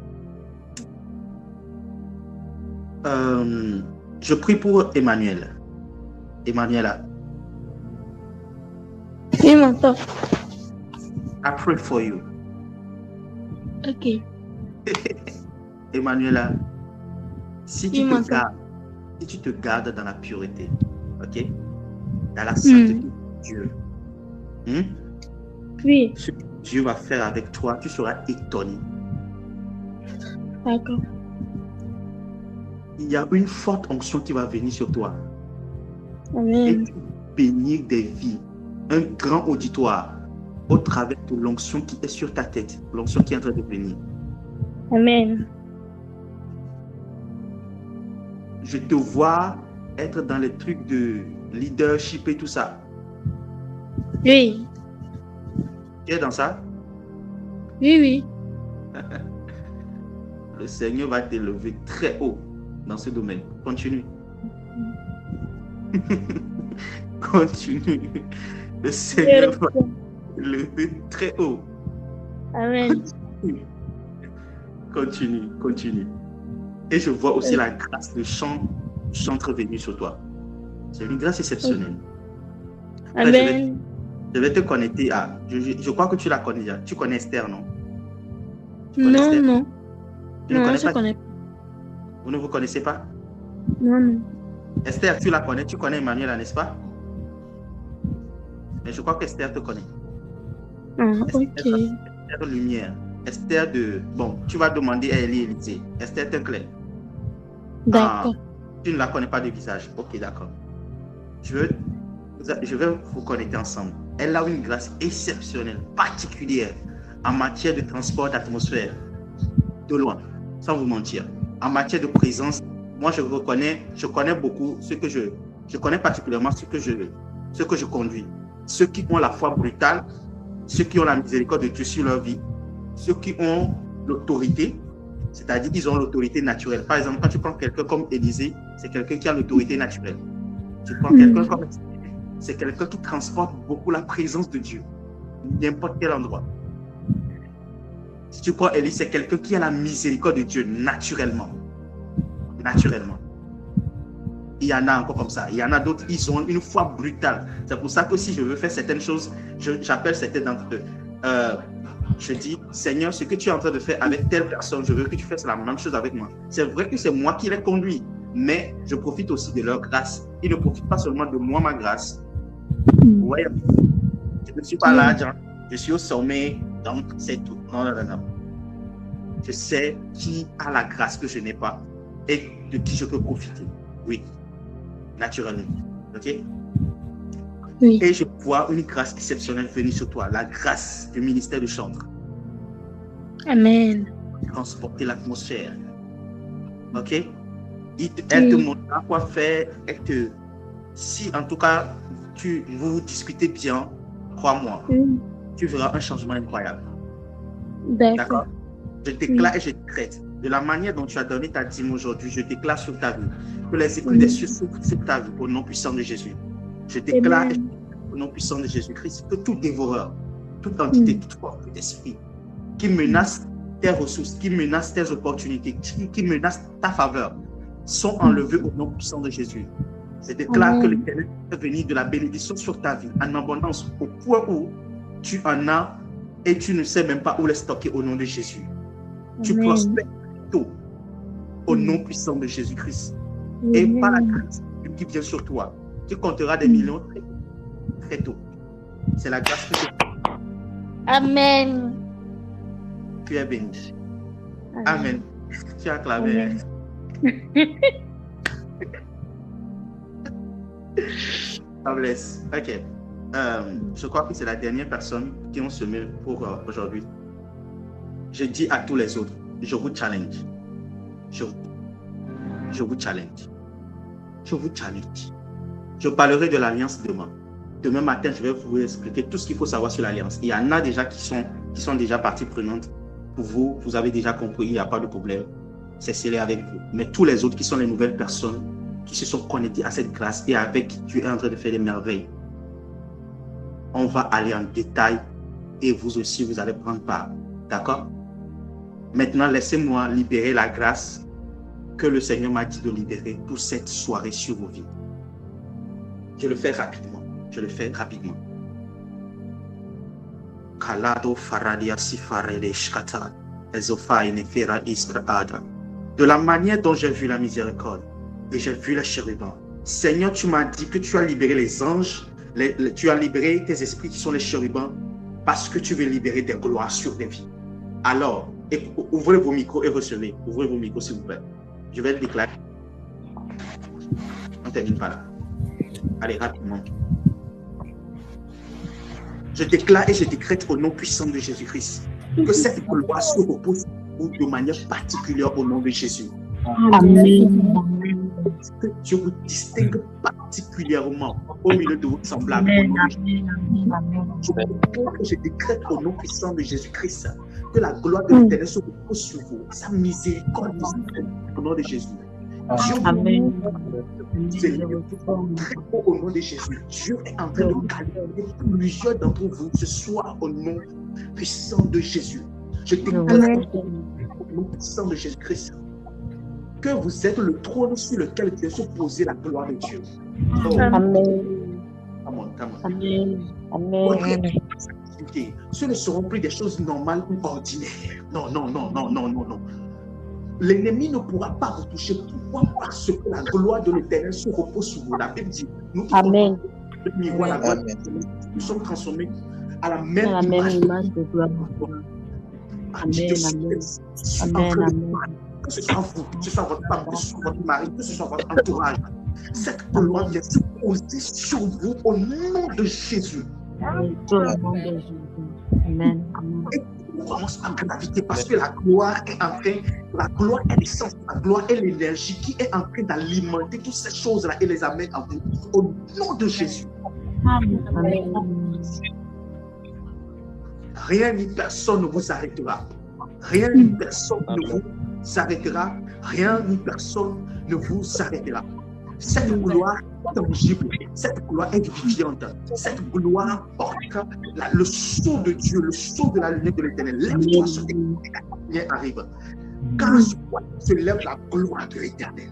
Je prie pour Emmanuel. Emmanuela. Oui, m'entends. I pray for you. Ok. Emmanuela, si tu Oui, te m'entends. gardes, si tu te gardes dans la pureté, ok, dans la sainteté de Dieu, Oui, ce que Dieu va faire avec toi, tu seras étonné. d'accord. Il y a une forte onction qui va venir sur toi et Amen. tu vas bénir des vies, un grand auditoire au travers de l'onction qui est sur ta tête, l'onction qui est en train de venir. Amen. Je te vois être dans les trucs de leadership et tout ça. Oui, Tu es dans ça? oui, oui. Le Seigneur va t'élever très haut dans ce domaine. Continue. Continue. Le Seigneur va t'élever très haut. Amen. Continue, continue. Et je vois aussi la grâce de chantre venue sur toi. C'est une grâce exceptionnelle. Après, Amen. je vais te connecter à... Je crois que tu la connais déjà. Tu connais Esther, non? Tu connais Non, Esther? non. Tu ne Non, connais je pas? connais pas. Vous ne vous connaissez pas? Non, non. Esther, tu la connais? Tu connais Emmanuel, n'est-ce pas? Mais je crois qu'Esther te connaît. Ah, Esther, ok. Esther Lumière. Esther de... Bon, tu vas demander à Élie Élysée. Esther Tinclair. D'accord. Tu ne la connais pas de visage. Ok, d'accord. Je vais vous connecter ensemble. Elle a une grâce exceptionnelle, particulière, en matière de transport d'atmosphère, de loin, sans vous mentir. En matière de présence, moi je connais beaucoup je connais particulièrement ce que je conduis. Ceux qui ont la foi brutale, ceux qui ont la miséricorde de Dieu sur leur vie, ceux qui ont l'autorité, c'est-à-dire qu'ils ont l'autorité naturelle. Par exemple, quand tu prends quelqu'un comme Élisée, c'est quelqu'un qui a l'autorité naturelle. Tu prends quelqu'un comme... C'est quelqu'un qui transporte beaucoup la présence de Dieu, n'importe quel endroit. Si tu prends Élie, c'est quelqu'un qui a la miséricorde de Dieu naturellement. Naturellement. Il y en a encore comme ça. Il y en a d'autres, ils ont une foi brutale. C'est pour ça que si je veux faire certaines choses, j'appelle certains d'entre eux. Je dis, Seigneur, ce que tu es en train de faire avec telle personne, je veux que tu fasses la même chose avec moi. C'est vrai que c'est moi qui les conduis, mais je profite aussi de leur grâce. Ils ne profitent pas seulement de moi, ma grâce. Ouais, je ne suis pas là, genre, je suis au sommet, donc c'est tout. Non, non, non, non. Je sais qui a la grâce que je n'ai pas et de qui je peux profiter. Oui, naturellement. Ok? Oui. Et je vois une grâce exceptionnelle venir sur toi, la grâce du ministère du chantre. Amen. Transporter l'atmosphère. Ok? Elle te montrera quoi faire. Si en tout cas, vous discutez bien, crois-moi, tu verras un changement incroyable. D'accord. Je déclare et je décrète. De la manière dont tu as donné ta dîme aujourd'hui, je déclare sur ta vie que les éclats des cieux s'ouvrent sur ta vie au nom puissant de Jésus. Je déclare au nom puissant de Jésus-Christ que tout dévoreur, toute entité, toute forme, tout esprit qui menace tes ressources, qui menace tes opportunités, qui menace ta faveur, sont enlevés au nom puissant de Jésus. Je déclare que l'Éternel fait venir de la bénédiction sur ta vie en abondance au point où tu en as et tu ne sais même pas où les stocker au nom de Jésus. Tu Amen. prospères tôt au nom puissant de Jésus-Christ. Et par la grâce qui vient sur toi, tu compteras des millions très tôt. C'est la grâce que tu as. Amen. Tu es béni. Amen. Tu as acclamé. God bless. Ok. Je crois que c'est la dernière personne qui ont semé pour aujourd'hui. Je dis à tous les autres, je vous challenge. Je vous challenge. Je vous challenge. Je parlerai de l'alliance demain. Demain matin, je vais vous expliquer tout ce qu'il faut savoir sur l'alliance. Il y en a déjà qui sont déjà partie prenante. Pour vous, vous avez déjà compris, il n'y a pas de problème. C'est scellé avec vous. Mais tous les autres qui sont les nouvelles personnes, qui se sont connectés à cette grâce et avec qui tu es en train de faire des merveilles, on va aller en détail et vous aussi, vous allez prendre part. D'accord? Maintenant, laissez-moi libérer la grâce que le Seigneur m'a dit de libérer pour cette soirée sur vos vies. Je le fais rapidement. Je le fais rapidement. De la manière dont j'ai vu la miséricorde et j'ai vu les chérubins, Seigneur, tu m'as dit que tu as libéré les anges, tu as libéré tes esprits qui sont les chérubins parce que tu veux libérer des gloires sur des vies. Alors, ouvrez vos micros et recevez. Ouvrez vos micros, s'il vous plaît. Je vais le déclarer. On ne termine pas là. Allez, rapidement. Je déclare et je décrète au nom puissant de Jésus-Christ que cette gloire se repose de manière particulière au nom de Jésus. Amen. Que Dieu vous distingue particulièrement au milieu de vos semblables. Je décrète au nom puissant de Jésus-Christ que la gloire de l'Éternel se repose sur vous. Sa miséricorde au nom de Jésus. Dieu Amen. très haut au nom de Jésus. Dieu est en train de calmer plusieurs d'entre vous ce soir au nom puissant de Jésus. Je déclare au nom puissant de Jésus-Christ que vous êtes le trône sur lequel vient se poser la gloire de Dieu. Oh. Amen. Come on. Amen. Votre Amen. activité, ce ne seront plus des choses normales ou ordinaires. Non. L'ennemi ne pourra pas vous toucher. Pourquoi? Parce que la gloire de l'Éternel se repose sur vous. La Bible dit, nous qui Amen. nous sommes transformés à la même image image de gloire. Amen. Que ce soit vous, que ce soit votre femme, que ce soit votre mari, que ce soit votre entourage. Cette gloire vient se poser sur vous au nom de Jésus. Amen. Et on commence par graviter parce que la gloire est l'essence, la gloire est l'énergie qui est en train d'alimenter toutes ces choses-là et les amène à vous au nom de Jésus. Amen. Rien ni personne ne vous arrêtera. Rien ni personne ne vous arrêtera. Rien ni personne ne vous arrêtera. Cette gloire tangible, cette gloire vivifiante, cette gloire porte le sceau de Dieu, le sceau de la lumière de l'Éternel. Lève-toi sur tes pieds, la lumière arrive. Car se lève la gloire de l'Éternel.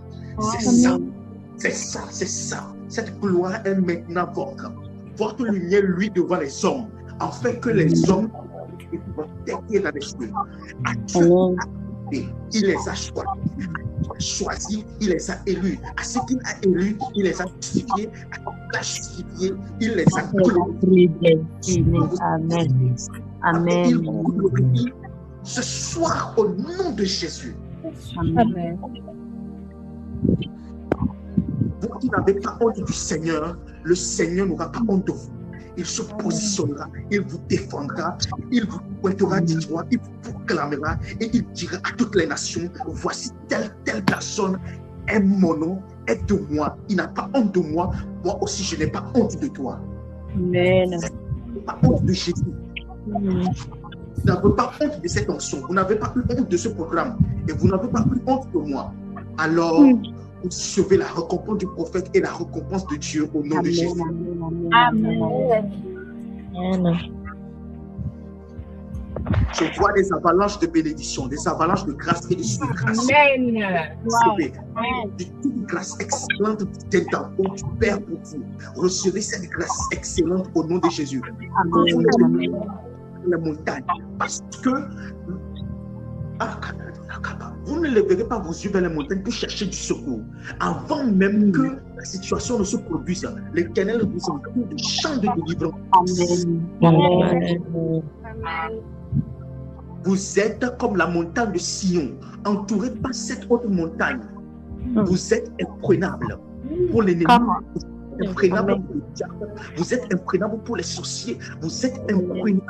C'est ça. Cette gloire est maintenant votre lumière, lui, devant les hommes, afin que les hommes vont derrière la cieux. Il les a choisis, il les a élus. À ce qu'il a élus, il les a justifiés. À ce qu'il a justifiés, il les a glorifiés. Amen. Ce soir, au nom de Jésus. Amen. Vous qui n'avez pas honte du Seigneur, le Seigneur n'aura pas honte de vous. Il se positionnera, il vous défendra, il vous pointera du doigt, il vous proclamera et il dira à toutes les nations, voici telle personne aime mon nom, est de moi, il n'a pas honte de moi, moi aussi je n'ai pas honte de toi. Amen. Vous n'avez pas honte de Jésus. Vous n'avez pas honte de cette onction, vous n'avez pas eu honte de ce programme et vous n'avez pas eu honte de moi. Alors, vous recevez la récompense du prophète et la récompense de Dieu au nom de Jésus. Amen. Je vois des avalanches de bénédiction, des avalanches de grâce et de grâce. Amen. Recevez de toute grâce excellente du Père pour vous. Recevez cette grâce excellente au nom de Jésus. La montagne, parce que vous ne lèverez pas vos yeux vers la montagne pour chercher du secours. Avant même que la situation ne se produise, l'Éternel vous envoie des chants de délivrance. Vous êtes comme la montagne de Sion, entouré par cette autre montagne. Vous êtes imprenable pour l'ennemi. Imprenable pour le diable, vous êtes imprenable pour les sorciers, vous êtes imprenable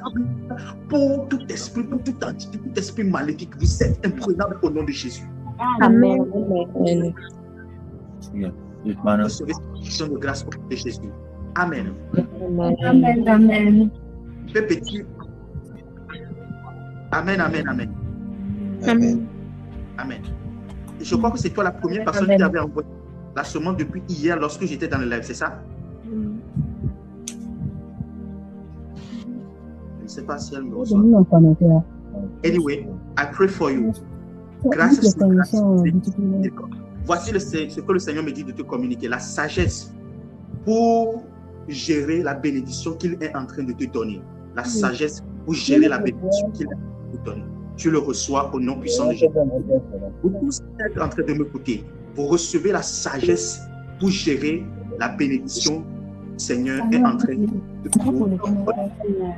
pour tout esprit, pour toute entité, tout esprit maléfique, vous êtes imprenable au nom de Jésus. Amen. Recevez cette de grâce au nom de Jésus. Amen. Amen. Amen. Petit. Amen, amen, amen. Amen. Amen. Et je crois que c'est toi la première personne qui avait envoyé la semence depuis hier lorsque j'étais dans le live, c'est ça? Je ne sais pas si elle me reçoit. Anyway, I pray for you. Grâce à voici ce que le Seigneur me dit de te communiquer. La sagesse pour gérer la bénédiction qu'il est en train de te donner. La sagesse pour gérer la bénédiction qu'il est en train de te donner. Tu le reçois au nom puissant de Jésus. Vous tous êtes en train de m'écouter. Vous recevez la sagesse pour gérer la bénédiction que le Seigneur est en train de vous donner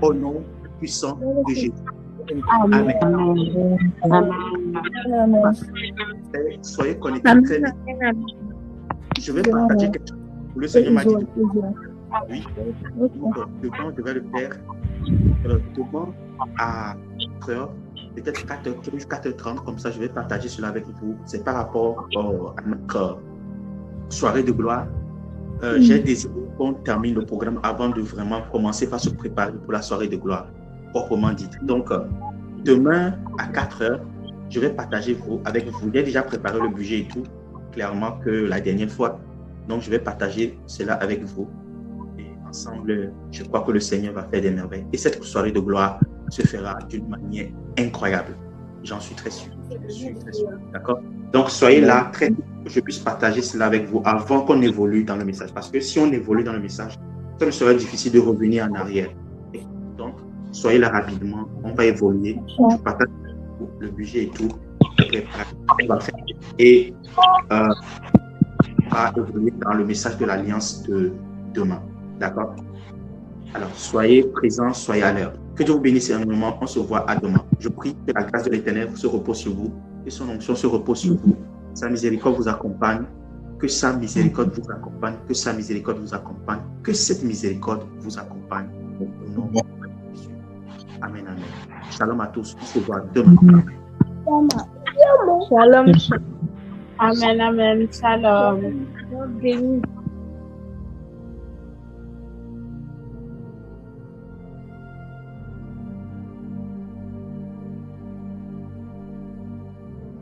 au nom puissant de Jésus. Amen. Soyez connectés très vite. Je vais partager quelque chose. Le Seigneur m'a dit. Oui. Donc, demain, je vais le faire. Demain à 4h. Peut-être 4h30, comme ça je vais partager cela avec vous. C'est par rapport à notre soirée de gloire. J'ai désiré qu'on termine le programme avant de vraiment commencer par se préparer pour la soirée de gloire, proprement dit. Donc, demain à 4h, je vais partager avec vous. J'ai déjà préparé le budget et tout, clairement que la dernière fois. Donc, je vais partager cela avec vous. Et ensemble, je crois que le Seigneur va faire des merveilles. Et cette soirée de gloire se fera d'une manière incroyable. J'en suis très sûr. D'accord? Donc, soyez là très vite pour que je puisse partager cela avec vous avant qu'on évolue dans le message. Parce que si on évolue dans le message, ça me serait difficile de revenir en arrière. Donc, soyez là rapidement. On va évoluer. Je partage le budget et tout. On va faire. Et on va évoluer dans le message de l'Alliance de demain. D'accord? Alors, soyez présents, soyez à l'heure. Que Dieu vous bénisse énormément. On se voit à demain. Je prie que la grâce de l'Éternel se repose sur vous, que son onction se repose sur vous. Sa miséricorde vous accompagne. Que sa miséricorde vous accompagne. Que sa miséricorde vous accompagne. Que cette miséricorde vous accompagne. Au nom de Jésus. Amen, amen. Shalom à tous. On se voit demain. Shalom. Amen, amen. Shalom.